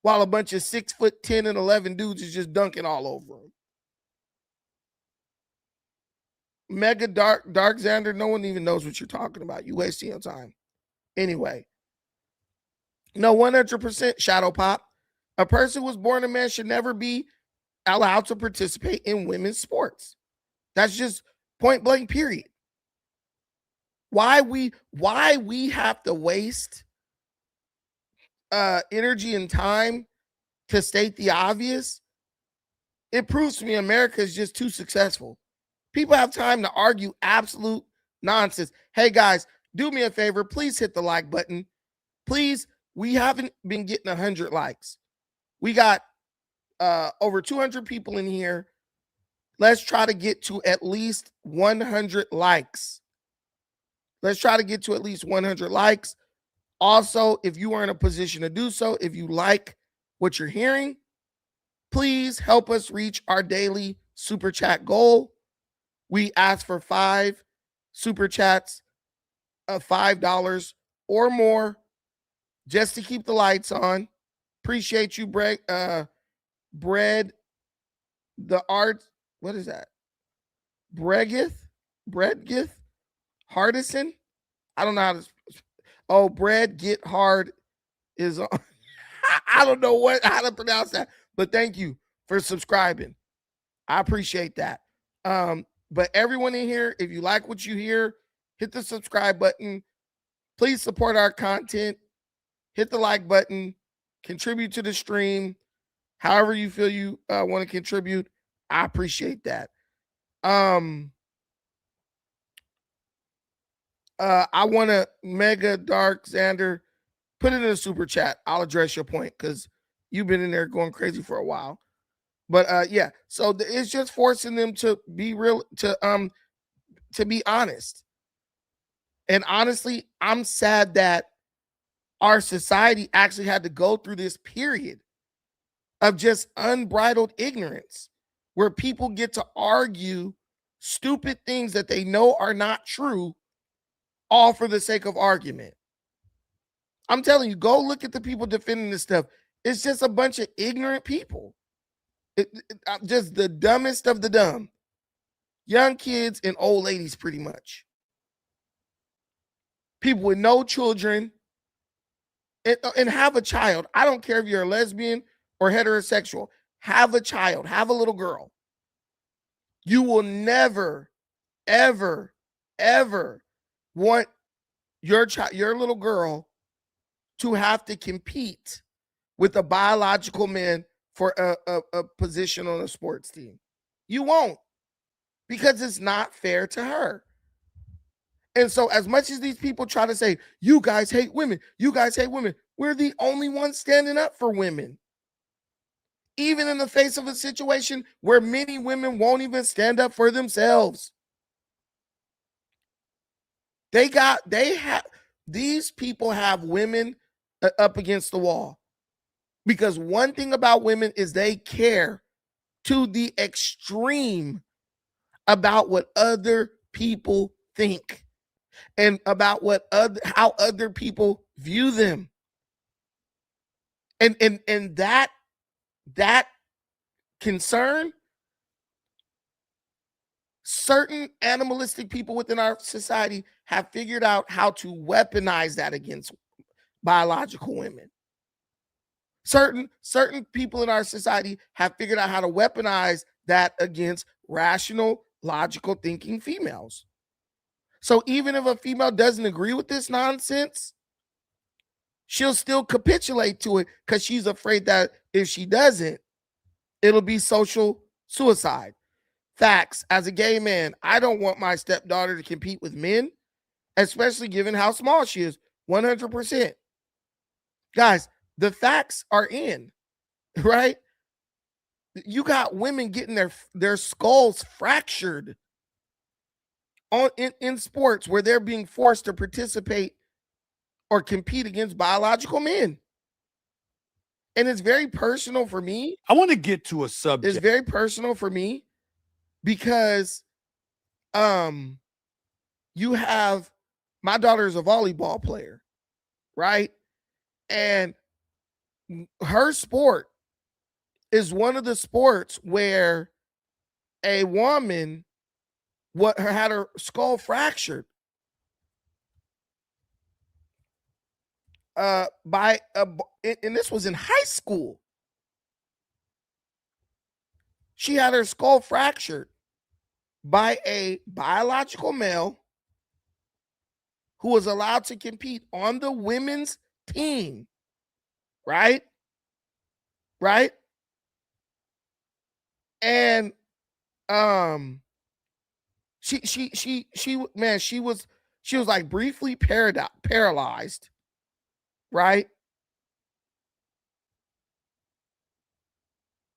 while a bunch of 6'10" and 11 dudes is just dunking all over them. Mega Dark Xander, no one even knows what you're talking about. You wasting your time. Anyway, no, 100% Shadow Pop. A person who was born a man should never be allowed to participate in women's sports. That's just point blank, period. Why we have to waste energy and time to state the obvious? It proves to me America is just too successful. People have time to argue absolute nonsense. Hey guys, do me a favor, please hit the like button. Please, we haven't been getting 100 likes. We got over 200 people in here. Let's try to get to at least 100 likes. Let's try to get to at least 100 likes. Also, if you are in a position to do so, if you like what you're hearing, please help us reach our daily super chat goal. We ask for 5 super chats of $5 or more just to keep the lights on. Appreciate you, Bread. The art, what is that? Bregith? Hardison? I don't know how to. Oh, Bread Get Hard is on. I don't know how to pronounce that, but thank you for subscribing. I appreciate that. But everyone in here, if you like what you hear, hit the subscribe button. Please support our content. Hit the like button. Contribute to the stream. However you feel you want to contribute, I appreciate that. I want to Mega Dark Xander, put it in a super chat. I'll address your point because you've been in there going crazy for a while. But yeah, so it's just forcing them to be real, to be honest. And honestly, I'm sad that our society actually had to go through this period of just unbridled ignorance where people get to argue stupid things that they know are not true, all for the sake of argument. I'm telling you, go look at the people defending this stuff. It's just a bunch of ignorant people. Just the dumbest of the dumb. Young kids and old ladies, pretty much. People with no children and have a child. I don't care if you're a lesbian or heterosexual. Have a child. Have a little girl. You will never, ever, ever want your little girl to have to compete with a biological man for a position on a sports team. You won't, because it's not fair to her. And so as much as these people try to say, you guys hate women, we're the only ones standing up for women. Even in the face of a situation where many women won't even stand up for themselves. These people have women up against the wall. Because one thing about women is they care to the extreme about what other people think and about how other people view them. And that concern, certain animalistic people within our society have figured out how to weaponize that against biological women. Certain people in our society have figured out how to weaponize that against rational, logical thinking females. So even if a female doesn't agree with this nonsense, she'll still capitulate to it because she's afraid that if she doesn't, it'll be social suicide. Facts. As a gay man, I don't want my stepdaughter to compete with men, especially given how small she is. 100%. Guys, the facts are in, right? You got women getting their skulls fractured in sports where they're being forced to participate or compete against biological men. And it's very personal for me. I want to get to a subject. It's very personal for me because you have my daughter is a volleyball player, right? And her sport is one of the sports where a woman had her skull fractured by and this was in high school. She had her skull fractured by a biological male who was allowed to compete on the women's team, right? Right? And she was like briefly paralyzed, right?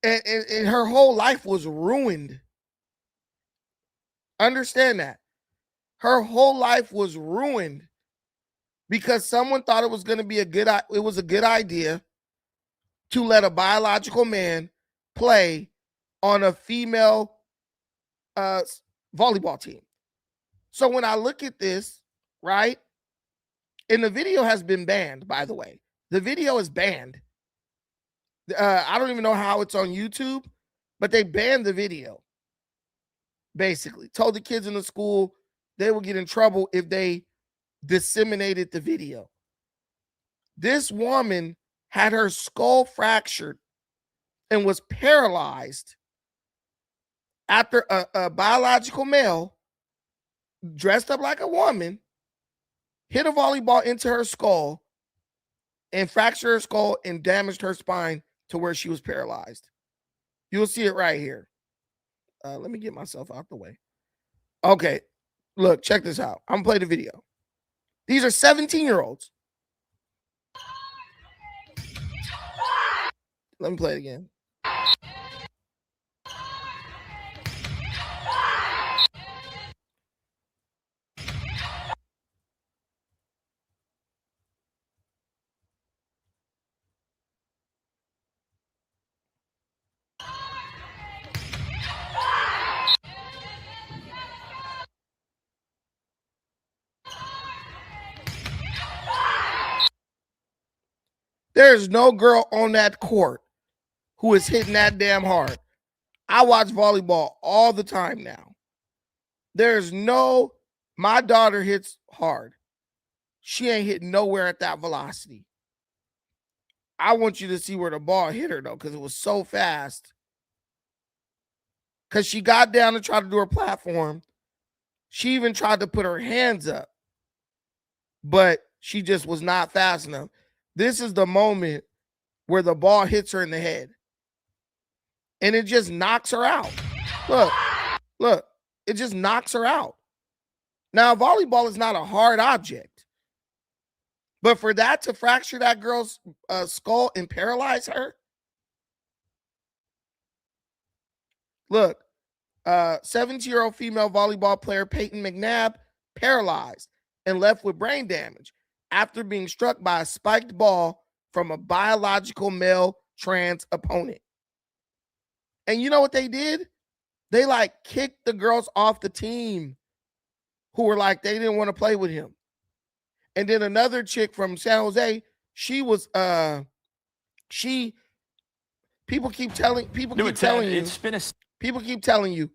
And her whole life was ruined. Understand that. Her whole life was ruined because someone thought it was going to be a good idea to let a biological man play on a female volleyball team. So when I look at this, right, and the video has been banned, by the way. The video is banned. I don't even know how it's on YouTube, but they banned the video. Basically, told the kids in the school they would get in trouble if they disseminated the video. This woman had her skull fractured and was paralyzed after a biological male dressed up like a woman hit a volleyball into her skull and fractured her skull and damaged her spine to where she was paralyzed. You'll see it right here. Let me get myself out the way. Okay, look, check this out. I'm gonna play the video. These are 17-year-olds. Let me play it again. There's no girl on that court who is hitting that damn hard. I watch volleyball all the time now. My daughter hits hard. She ain't hitting nowhere at that velocity. I want you to see where the ball hit her, though, because it was so fast. Because she got down and tried to do her platform. She even tried to put her hands up, but she just was not fast enough. This is the moment where the ball hits her in the head. And it just knocks her out. Look, it just knocks her out. Now, volleyball is not a hard object. But for that to fracture that girl's skull and paralyze her? Look, 17-year-old female volleyball player Peyton McNabb paralyzed and left with brain damage after being struck by a spiked ball from a biological male trans opponent. And you know what they did? They kicked the girls off the team who were they didn't want to play with him. And then another chick from San Jose, she was people keep telling you,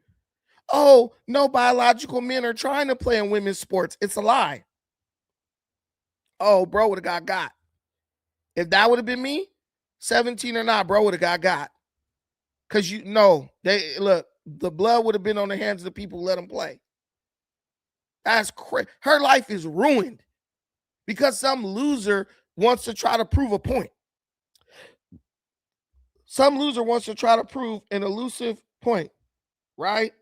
oh, no biological men are trying to play in women's sports. It's a lie. Oh, bro would have got. If that would have been me, 17 or not, bro would have got. Because the blood would have been on the hands of the people who let them play. That's crazy. Her life is ruined because some loser wants to try to prove a point. Some loser wants to try to prove an elusive point, right?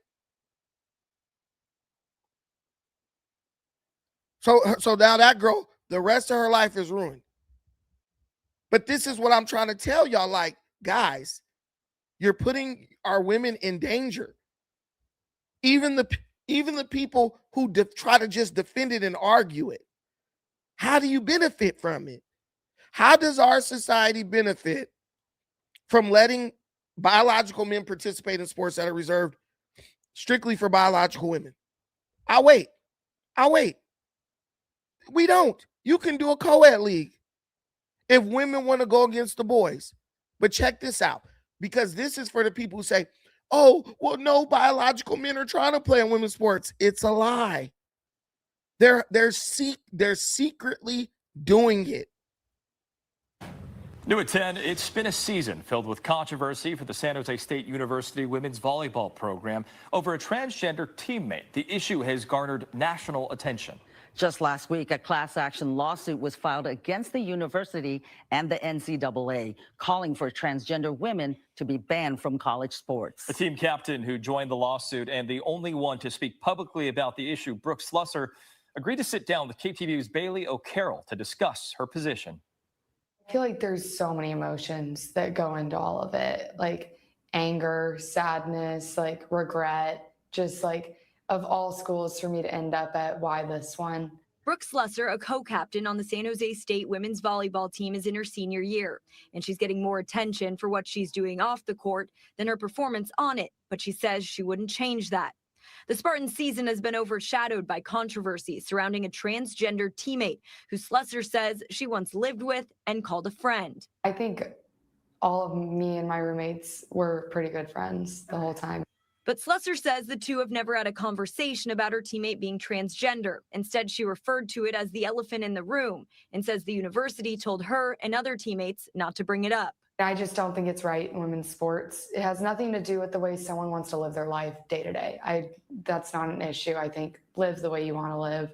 So now that girl, the rest of her life is ruined. But this is what I'm trying to tell y'all, guys, you're putting our women in danger. Even the people who try to just defend it and argue it. How do you benefit from it? How does our society benefit from letting biological men participate in sports that are reserved strictly for biological women? I'll wait. We don't. You can do a co-ed league if women want to go against the boys. But check this out, because this is for the people who say, oh, well, no biological men are trying to play in women's sports. It's a lie. They're secretly doing it. New at 10, it's been a season filled with controversy for the San Jose State University women's volleyball program over a transgender teammate. The issue has garnered national attention. Just last week, a class action lawsuit was filed against the university and the NCAA, calling for transgender women to be banned from college sports. The team captain who joined the lawsuit and the only one to speak publicly about the issue, Brooke Slusser, agreed to sit down with KTVU's Bailey O'Carroll to discuss her position. I feel like there's so many emotions that go into all of it, like anger, sadness, like regret, just like of all schools for me to end up at, why this one? Brooke Slusser, a co-captain on the San Jose State women's volleyball team, is in her senior year, and she's getting more attention for what she's doing off the court than her performance on it, but she says she wouldn't change that. The Spartans' season has been overshadowed by controversy surrounding a transgender teammate who Slusser says she once lived with and called a friend. I think all of me and my roommates were pretty good friends the whole time. But Slusser says the two have never had a conversation about her teammate being transgender. Instead, she referred to it as the elephant in the room and says the university told her and other teammates not to bring it up. I just don't think it's right in women's sports. It has nothing to do with the way someone wants to live their life day to day. That's not an issue. I think live the way you want to live.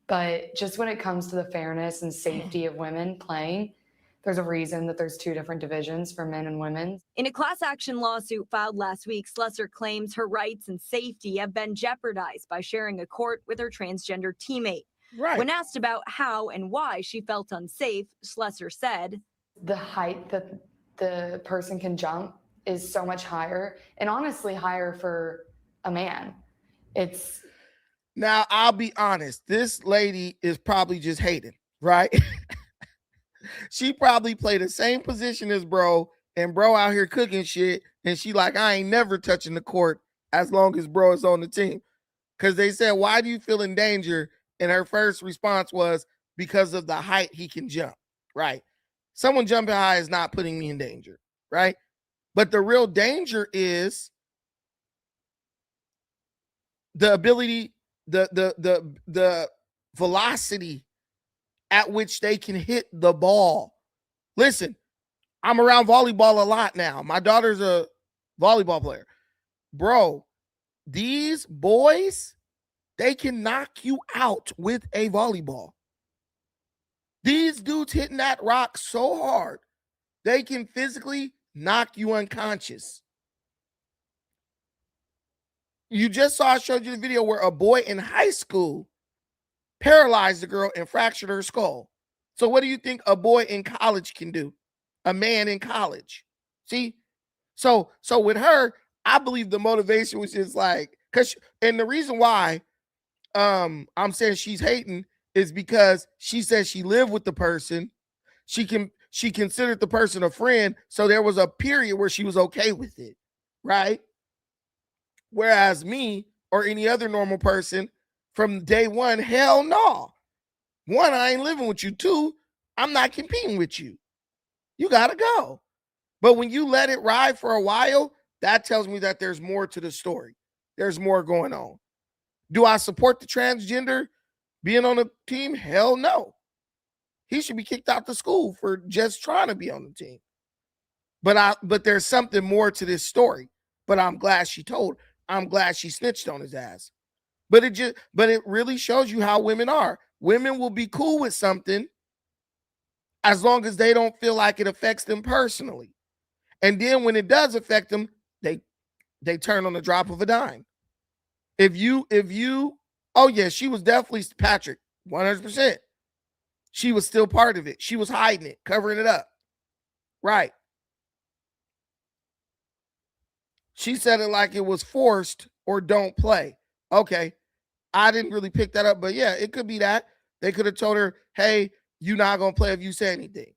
But just when it comes to the fairness and safety of women playing, there's a reason that there's two different divisions for men and women. In a class action lawsuit filed last week, Slusser claims her rights and safety have been jeopardized by sharing a court with her transgender teammate. Right. When asked about how and why she felt unsafe, Slusser said, the height that the person can jump is so much higher, and honestly higher for a man. Now, I'll be honest, this lady is probably just hating, right? She probably played the same position as bro, and bro out here cooking shit, and she like, I ain't never touching the court as long as bro is on the team. Because they said, why do you feel in danger? And her first response was, because of the height he can jump, right? Someone jumping high is not putting me in danger, right? But the real danger is the ability, the velocity at which they can hit the ball. Listen, I'm around volleyball a lot now. My daughter's a volleyball player. Bro, these boys, they can knock you out with a volleyball. These dudes hitting that rock so hard, they can physically knock you unconscious. You just saw, I showed you the video where a boy in high school paralyzed the girl and fractured her skull. So what do you think a boy in college can do? A man in college. See? So with her, I believe the motivation was just like, and the reason why I'm saying she's hating is because she says she lived with the person. She considered the person a friend. So there was a period where she was okay with it, right? Whereas me or any other normal person from day one, hell no. One, I ain't living with you. Two, I'm not competing with you. You got to go. But when you let it ride for a while, that tells me that there's more to the story. There's more going on. Do I support the transgender being on the team? Hell no. He should be kicked out the school for just trying to be on the team. But there's something more to this story. But I'm glad she told. I'm glad she snitched on his ass. But it really shows you how women are. Women will be cool with something as long as they don't feel like it affects them personally. And then when it does affect them, they turn on the drop of a dime. If you, oh yeah, she was definitely, Patrick, 100%. She was still part of it. She was hiding it, covering it up. Right. She said it like it was forced or don't play. Okay. I didn't really pick that up, but yeah, it could be that. They could have told her, hey, you're not going to play if you say anything.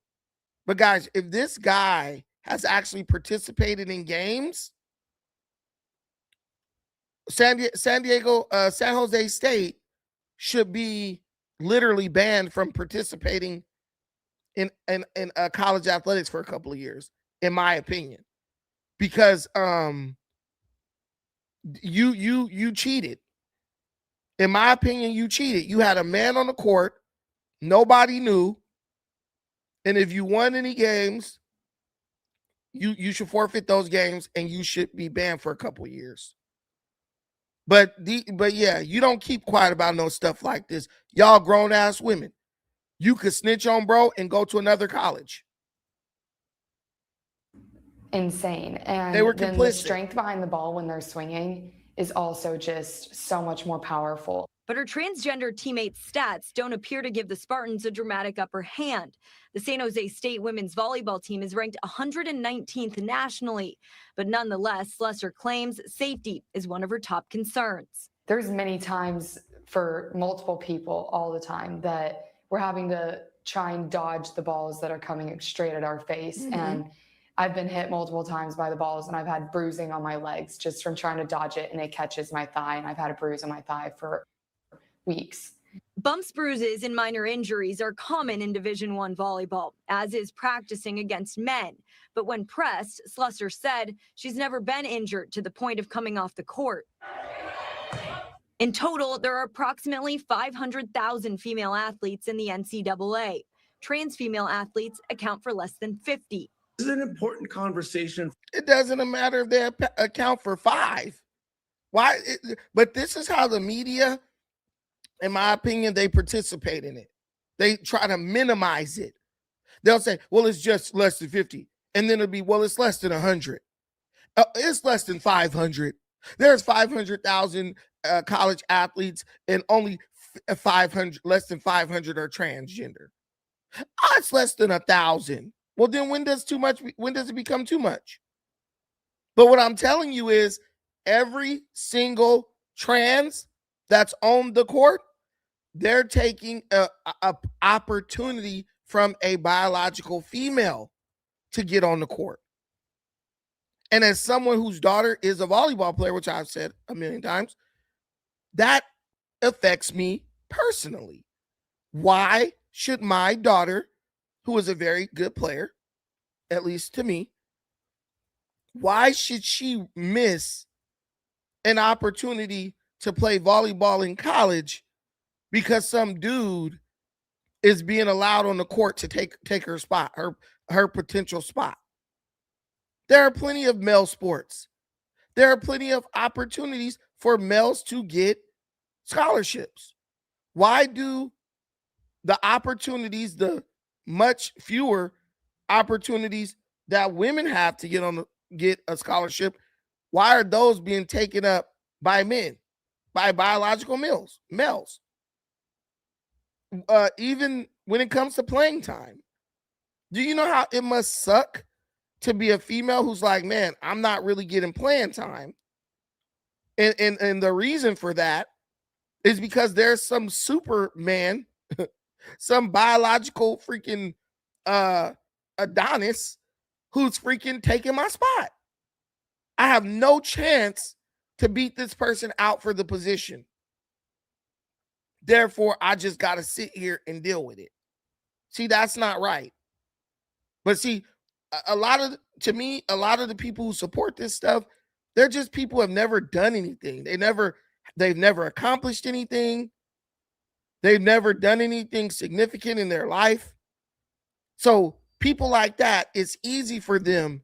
But guys, if this guy has actually participated in games, San Jose State should be literally banned from participating in college athletics for a couple of years, in my opinion, because you cheated. In my opinion, you cheated. You had a man on the court, nobody knew, and if you won any games, you should forfeit those games and you should be banned for a couple of years. But yeah, you don't keep quiet about no stuff like this. Y'all grown ass women. You could snitch on bro and go to another college. Insane. And They were then the complicit. strength behind the ball when they're swinging is also just so much more powerful. But her transgender teammates' stats don't appear to give the Spartans a dramatic upper hand. The San Jose State women's volleyball team is ranked 119th nationally, but nonetheless, Slessor claims safety is one of her top concerns. There's many times for multiple people all the time that we're having to try and dodge the balls that are coming straight at our face. Mm-hmm. And I've been hit multiple times by the balls, and I've had bruising on my legs just from trying to dodge it, and it catches my thigh, and I've had a bruise on my thigh for weeks. Bumps, bruises, and minor injuries are common in Division I volleyball, as is practicing against men. But when pressed, Slessor said she's never been injured to the point of coming off the court. In total, there are approximately 500,000 female athletes in the NCAA. Trans female athletes account for less than 50. This is an important conversation. It doesn't matter if they account for 5. Why? But this is how the media, in my opinion, they participate in it. They try to minimize it. They'll say, well, it's just less than 50. And then it'll be, well, it's less than 100. It's less than 500. There's 500,000 college athletes, and only 500, less than 500 are transgender. It's less than 1,000. Well, then when does it become too much? But what I'm telling you is every single trans that's on the court, they're taking a opportunity from a biological female to get on the court. And as someone whose daughter is a volleyball player, which I've said a million times, that affects me personally. Why should my daughter, who is a very good player, at least to me, why should she miss an opportunity to play volleyball in college because some dude is being allowed on the court to take her spot, her potential spot? There are plenty of male sports. There are plenty of opportunities for males to get scholarships. Why do the opportunities, the much fewer opportunities that women have to get a scholarship, why are those being taken up by men, by biological males? Even when it comes to playing time, do you know how it must suck to be a female who's like, man, I'm not really getting playing time? And the reason for that is because there's some Superman, some biological freaking Adonis who's freaking taking my spot. I have no chance to beat this person out for the position. Therefore, I just got to sit here and deal with it. See, that's not right. But see, a lot of the people who support this stuff, they're just people who have never done anything. They've never accomplished anything. They've never done anything significant in their life. So people like that, it's easy for them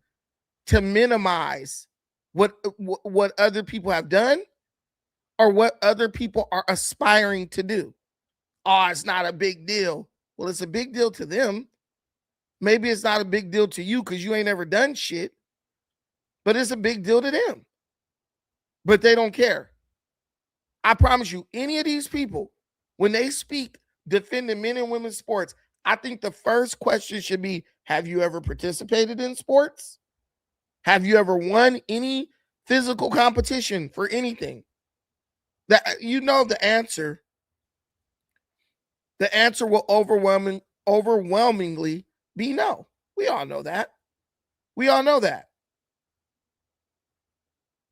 to minimize what other people have done or what other people are aspiring to do. Oh, it's not a big deal. Well, it's a big deal to them. Maybe it's not a big deal to you because you ain't ever done shit, but it's a big deal to them. But they don't care. I promise you, any of these people, when they speak defending men and women's sports, I think the first question should be, have you ever participated in sports? Have you ever won any physical competition for anything? That you know the answer. The answer will overwhelmingly be no. We all know that. We all know that.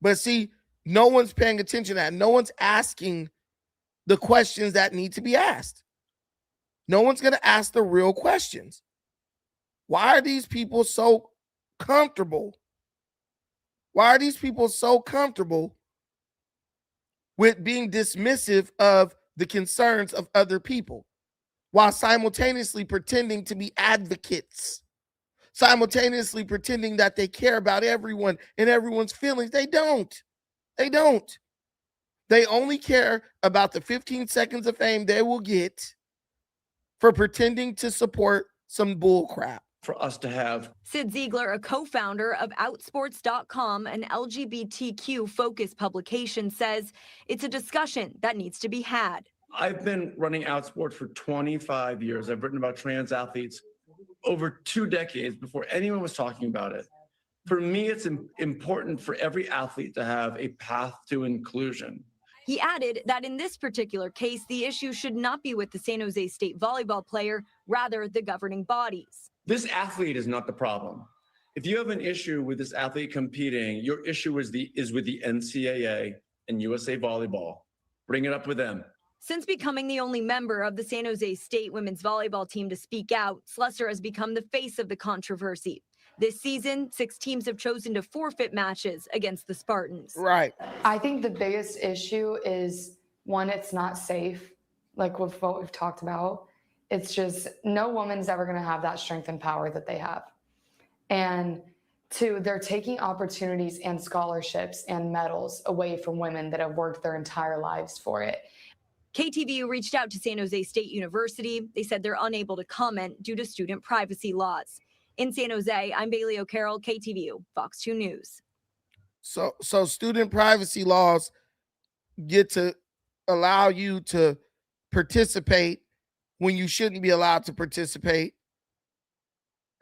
But see, no one's paying attention to that. No one's asking the questions that need to be asked. No one's going to ask the real questions. Why are these people so comfortable? Why are these people so comfortable with being dismissive of the concerns of other people while simultaneously pretending to be advocates, simultaneously pretending that they care about everyone and everyone's feelings? They don't. They don't. They only care about the 15 seconds of fame they will get for pretending to support some bull crap. For us to have. Sid Ziegler, a co-founder of Outsports.com, an LGBTQ-focused publication, says it's a discussion that needs to be had. I've been running Outsports for 25 years. I've written about trans athletes over 2 decades before anyone was talking about it. For me, it's important for every athlete to have a path to inclusion. He added that in this particular case, the issue should not be with the San Jose State volleyball player, rather the governing bodies. This athlete is not the problem. If you have an issue with this athlete competing, your issue is with the NCAA and USA Volleyball. Bring it up with them. Since becoming the only member of the San Jose State women's volleyball team to speak out, Slusser has become the face of the controversy. This season, 6 teams have chosen to forfeit matches against the Spartans. Right. I think the biggest issue is, one, it's not safe, like with what we've talked about. It's just no woman's ever going to have that strength and power that they have. And 2, they're taking opportunities and scholarships and medals away from women that have worked their entire lives for it. KTVU reached out to San Jose State University. They said they're unable to comment due to student privacy laws. In San Jose, I'm Bailey O'Carroll, KTVU, Fox 2 News. So student privacy laws get to allow you to participate when you shouldn't be allowed to participate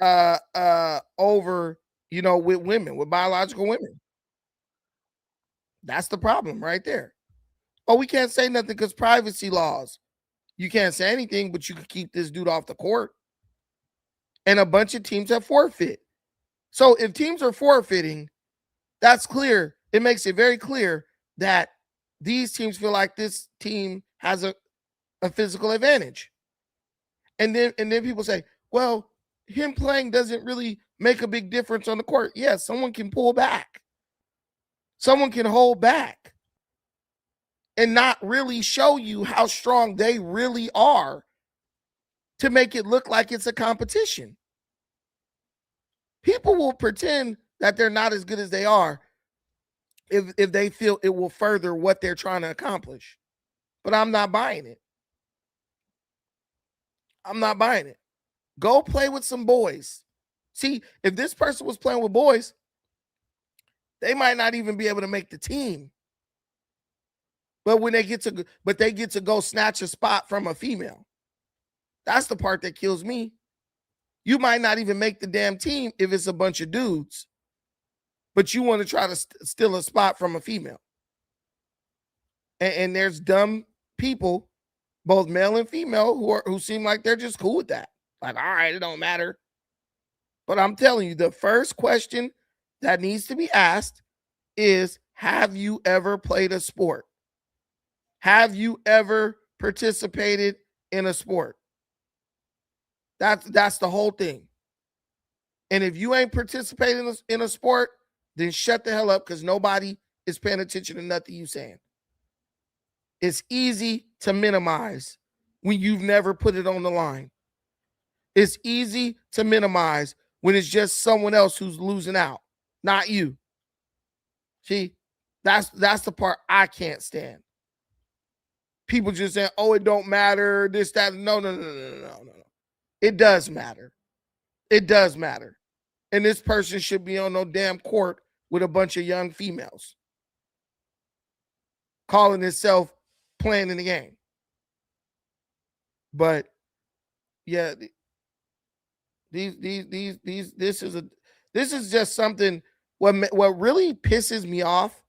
over, with women, with biological women. That's the problem right there. Oh, we can't say nothing because privacy laws. You can't say anything, but you can keep this dude off the court. And a bunch of teams have forfeit. So if teams are forfeiting, that's clear. It makes it very clear that these teams feel like this team has a physical advantage. And then people say, well, him playing doesn't really make a big difference on the court. Yes, someone can pull back. Someone can hold back and not really show you how strong they really are to make it look like it's a competition. People will pretend that they're not as good as they are if they feel it will further what they're trying to accomplish. But I'm not buying it. I'm not buying it. Go play with some boys. See, if this person was playing with boys, they might not even be able to make the team. But they get to go snatch a spot from a female. That's the part that kills me. You might not even make the damn team if it's a bunch of dudes, but you want to try to steal a spot from a female. And there's dumb people, both male and female, who seem like they're just cool with that. Like, all right, it don't matter. But I'm telling you, the first question that needs to be asked is, have you ever played a sport? Have you ever participated in a sport? That's the whole thing. And if you ain't participating in a sport, then shut the hell up, because nobody is paying attention to nothing you saying. It's easy to minimize when you've never put it on the line. It's easy to minimize when it's just someone else who's losing out, not you. See, that's the part I can't stand. People just saying, oh, it don't matter, this, that. No. It does matter. It does matter. And this person should be on no damn court with a bunch of young females calling itself playing in the game. But yeah, this is just something. What really pisses me off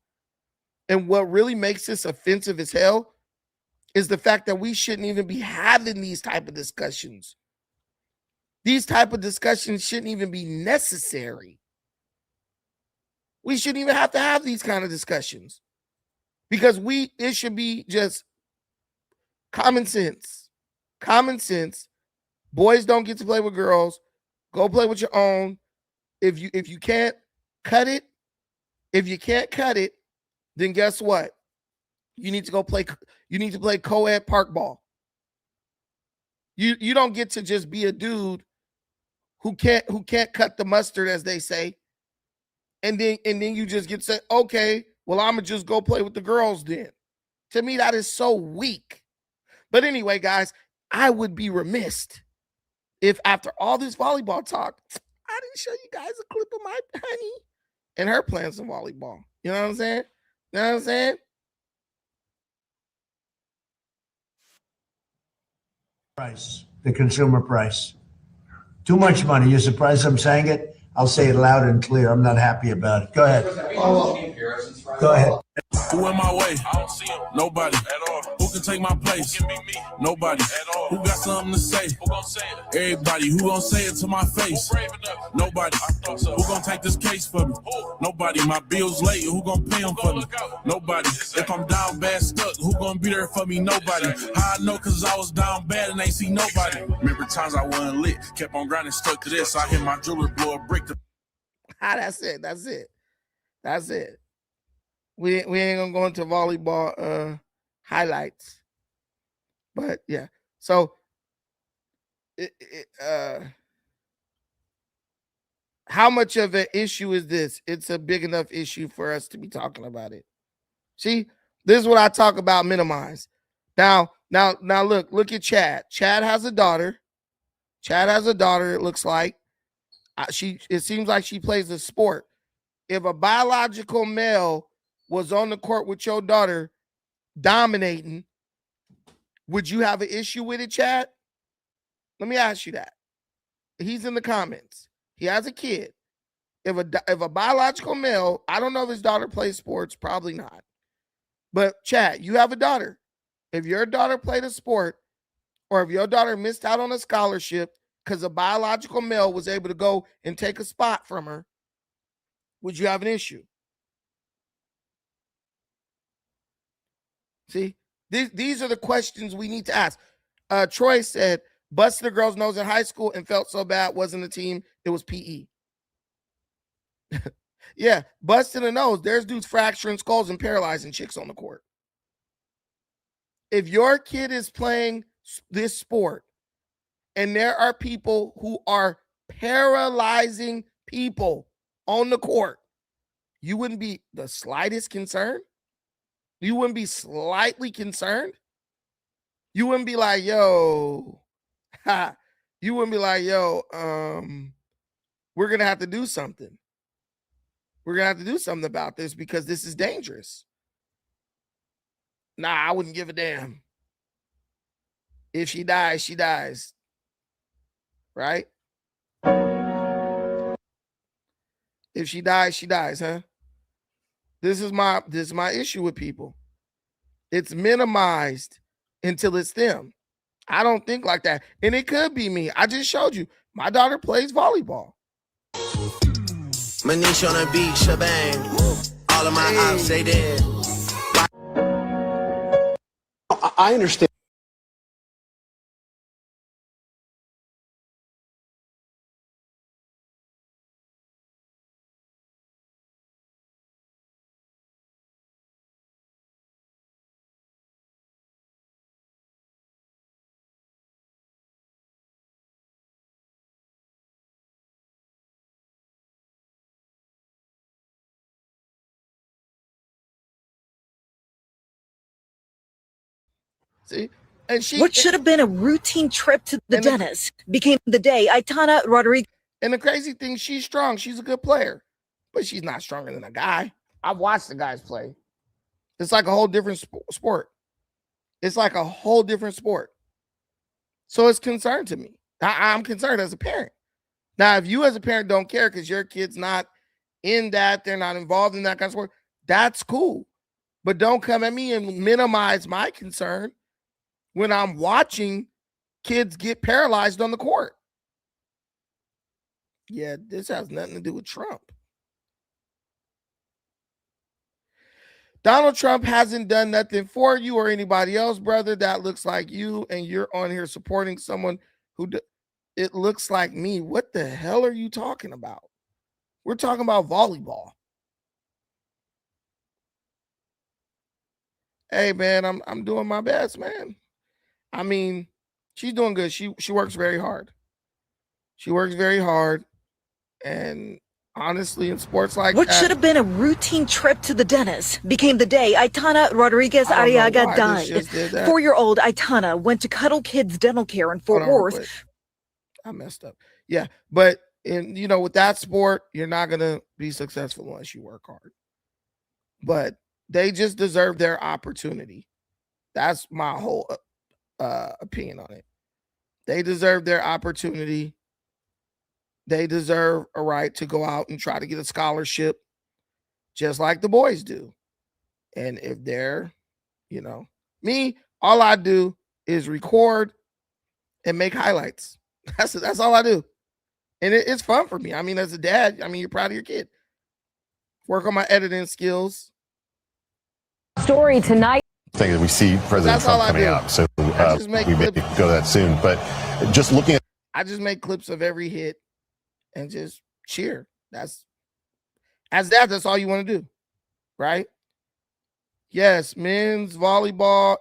and what really makes this offensive as hell is the fact that we shouldn't even be having these type of discussions. These type of discussions shouldn't even be necessary. We shouldn't even have to have these kind of discussions, because it should be just common sense. common sense. Boys don't get to play with girls. Go play with your own. If you can't cut it, then guess what? You need to go play. You need to play co-ed park ball. You don't get to just be a dude who can't cut the mustard, as they say, and then you just get to say, okay, well, I'm gonna just go play with the girls then. To me, that is so weak. But anyway, guys, I would be remiss if after all this volleyball talk, I didn't show you guys a clip of my honey and her playing some volleyball. You know what I'm saying? You know what I'm saying? Price, the consumer price. Too much money. You're surprised I'm saying it? I'll say it loud and clear. I'm not happy about it. Go ahead. Go ahead. Who in my way? I don't see him. Nobody at all. Who can take my place? Nobody at all. Who got something to say? Who gonna say it? Everybody. Who gonna say it to my face? Nobody. So. Who gonna take this case for me? Nobody. My bills late. Who gonna pay them for me? Nobody. If I'm down bad stuck, who gonna be there for me? Nobody. How I know? Cause I was down bad and ain't see nobody. Remember times I wasn't lit, kept on grinding, stuck to this. I hit my jeweler, blow a brick. That's it. That's it. That's it. We ain't gonna go into volleyball highlights, but yeah. So, how much of an issue is this? It's a big enough issue for us to be talking about it. See, this is what I talk about. Minimize. Now, look at Chad. Chad has a daughter. It looks like it seems like she plays a sport. If a biological male was on the court with your daughter dominating, would you have an issue with it, Chad? Let me ask you that. He's in the comments. He has a kid. If a biological male, I don't know if his daughter plays sports, probably not. But Chad, you have a daughter. If your daughter played a sport, or if your daughter missed out on a scholarship because a biological male was able to go and take a spot from her, would you have an issue? See, these are the questions we need to ask. Troy said, busted a girl's nose in high school and felt so bad. Wasn't a team. It was PE. Yeah, busting a nose. There's dudes fracturing skulls and paralyzing chicks on the court. If your kid is playing this sport and there are people who are paralyzing people on the court, you wouldn't be the slightest concerned? You wouldn't be slightly concerned? You wouldn't be like, yo, you wouldn't be like, yo, we're going to have to do something. We're going to have to do something about this because this is dangerous. Nah, I wouldn't give a damn. If she dies, she dies. Right? If she dies, she dies, huh? This is my issue with people. It's minimized until it's them. I don't think like that. And it could be me. I just showed you. My daughter plays volleyball. Manish on the beach, shebang. All of my ops say that. I understand. See? And What should have been a routine trip to the dentist became the day Aitana Rodriguez. And the crazy thing, she's strong. She's a good player, but she's not stronger than a guy. I've watched the guys play. It's like a whole different sport. It's like a whole different sport. So it's concerned to me. I'm concerned as a parent. Now, if you as a parent don't care because your kid's not in that, they're not involved in that kind of sport, that's cool. But don't come at me and minimize my concern when I'm watching kids get paralyzed on the court. Yeah, this has nothing to do with Trump. Donald Trump hasn't done nothing for you or anybody else, brother. That looks like you, and you're on here supporting someone who it looks like me. What the hell are you talking about? We're talking about volleyball. Hey man, I'm doing my best, man. I mean, she's doing good. She works very hard. She works very hard, and honestly, in sports like What that, should have been a routine trip to the dentist became the day Aitana Rodriguez I don't know Arriaga why this died. just did that. 4-year-old Aitana went to Cuddle Kids Dental Care in Fort Hold on real Worth. quick. I messed up. Yeah, but with that sport, you're not gonna be successful unless you work hard. But they just deserve their opportunity. That's my whole opinion on it. They deserve their opportunity. They deserve a right to go out and try to get a scholarship, just like the boys do. And if they're, me, all I do is record and make highlights. That's all I do. And it's fun for me. I mean, as a dad, you're proud of your kid. Work on my editing skills. Story tonight. Thing that we see President Trump coming out. So we may go to that soon. But just looking at. I just make clips of every hit and just cheer. That's all you want to do. Right? Yes, men's volleyball,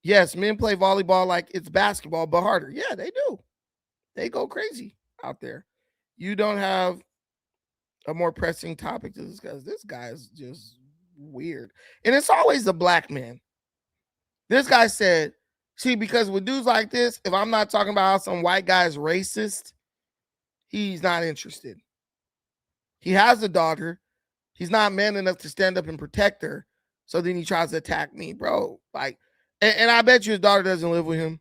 yes, men play volleyball like it's basketball, but harder. Yeah, they do. They go crazy out there. You don't have a more pressing topic to discuss. This guy is just weird. And it's always the black man. This guy said, see, because with dudes like this, if I'm not talking about how some white guy is racist, he's not interested. He has a daughter. He's not man enough to stand up and protect her. So then he tries to attack me, bro. And I bet you his daughter doesn't live with him.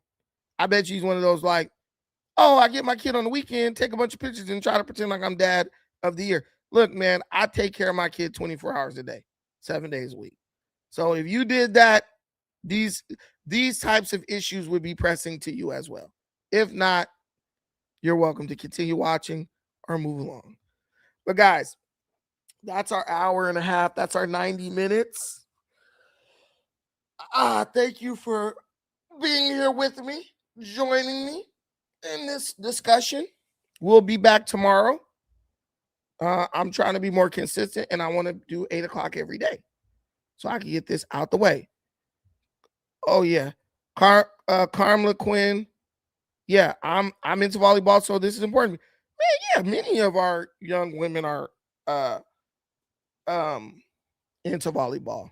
I bet you he's one of those oh, I get my kid on the weekend, take a bunch of pictures and try to pretend like I'm dad of the year. Look, man, I take care of my kid 24 hours a day, 7 days a week. So if you did that, these types of issues would be pressing to you as well. If not, you're welcome to continue watching or move along. But guys, that's our hour and a half. That's our 90 minutes. Thank you for being here with me, joining me in this discussion. We'll be back tomorrow. I'm trying to be more consistent, and I want to do 8 o'clock every day so I can get this out the way. Oh yeah, Carmela Quinn. Yeah, I'm into volleyball, so this is important. Man, yeah, many of our young women are into volleyball.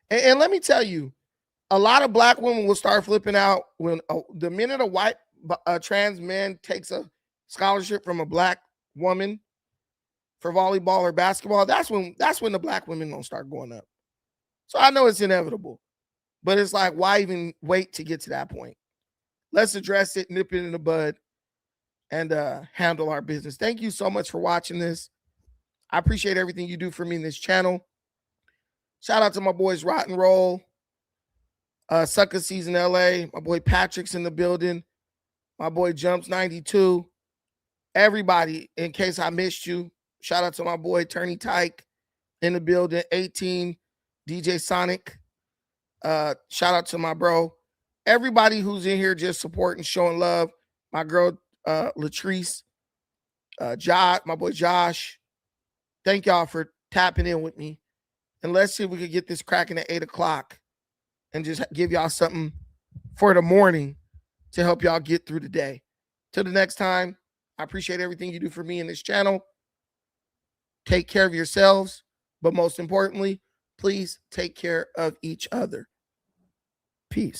And let me tell you, a lot of black women will start flipping out when the minute a trans man takes a scholarship from a black woman for volleyball or basketball. That's when the black women gonna start going up. So I know it's inevitable, but it's like, why even wait to get to that point? Let's address it, nip it in the bud, and handle our business. Thank you so much for watching this. I appreciate everything you do for me in this channel. Shout out to my boys Rotten Roll, Sucker Season LA. My boy Patrick's in the building. My boy Jumps 92. Everybody, in case I missed you, shout out to my boy Turney Tyke in the building. 18, DJ Sonic. Shout out to my bro. Everybody who's in here just supporting, showing love. My girl Latrice, Josh, my boy Josh. Thank y'all for tapping in with me. And let's see if we could get this cracking at 8 o'clock and just give y'all something for the morning to help y'all get through the day. Till the next time, I appreciate everything you do for me in this channel. Take care of yourselves, but most importantly, please take care of each other. Peace.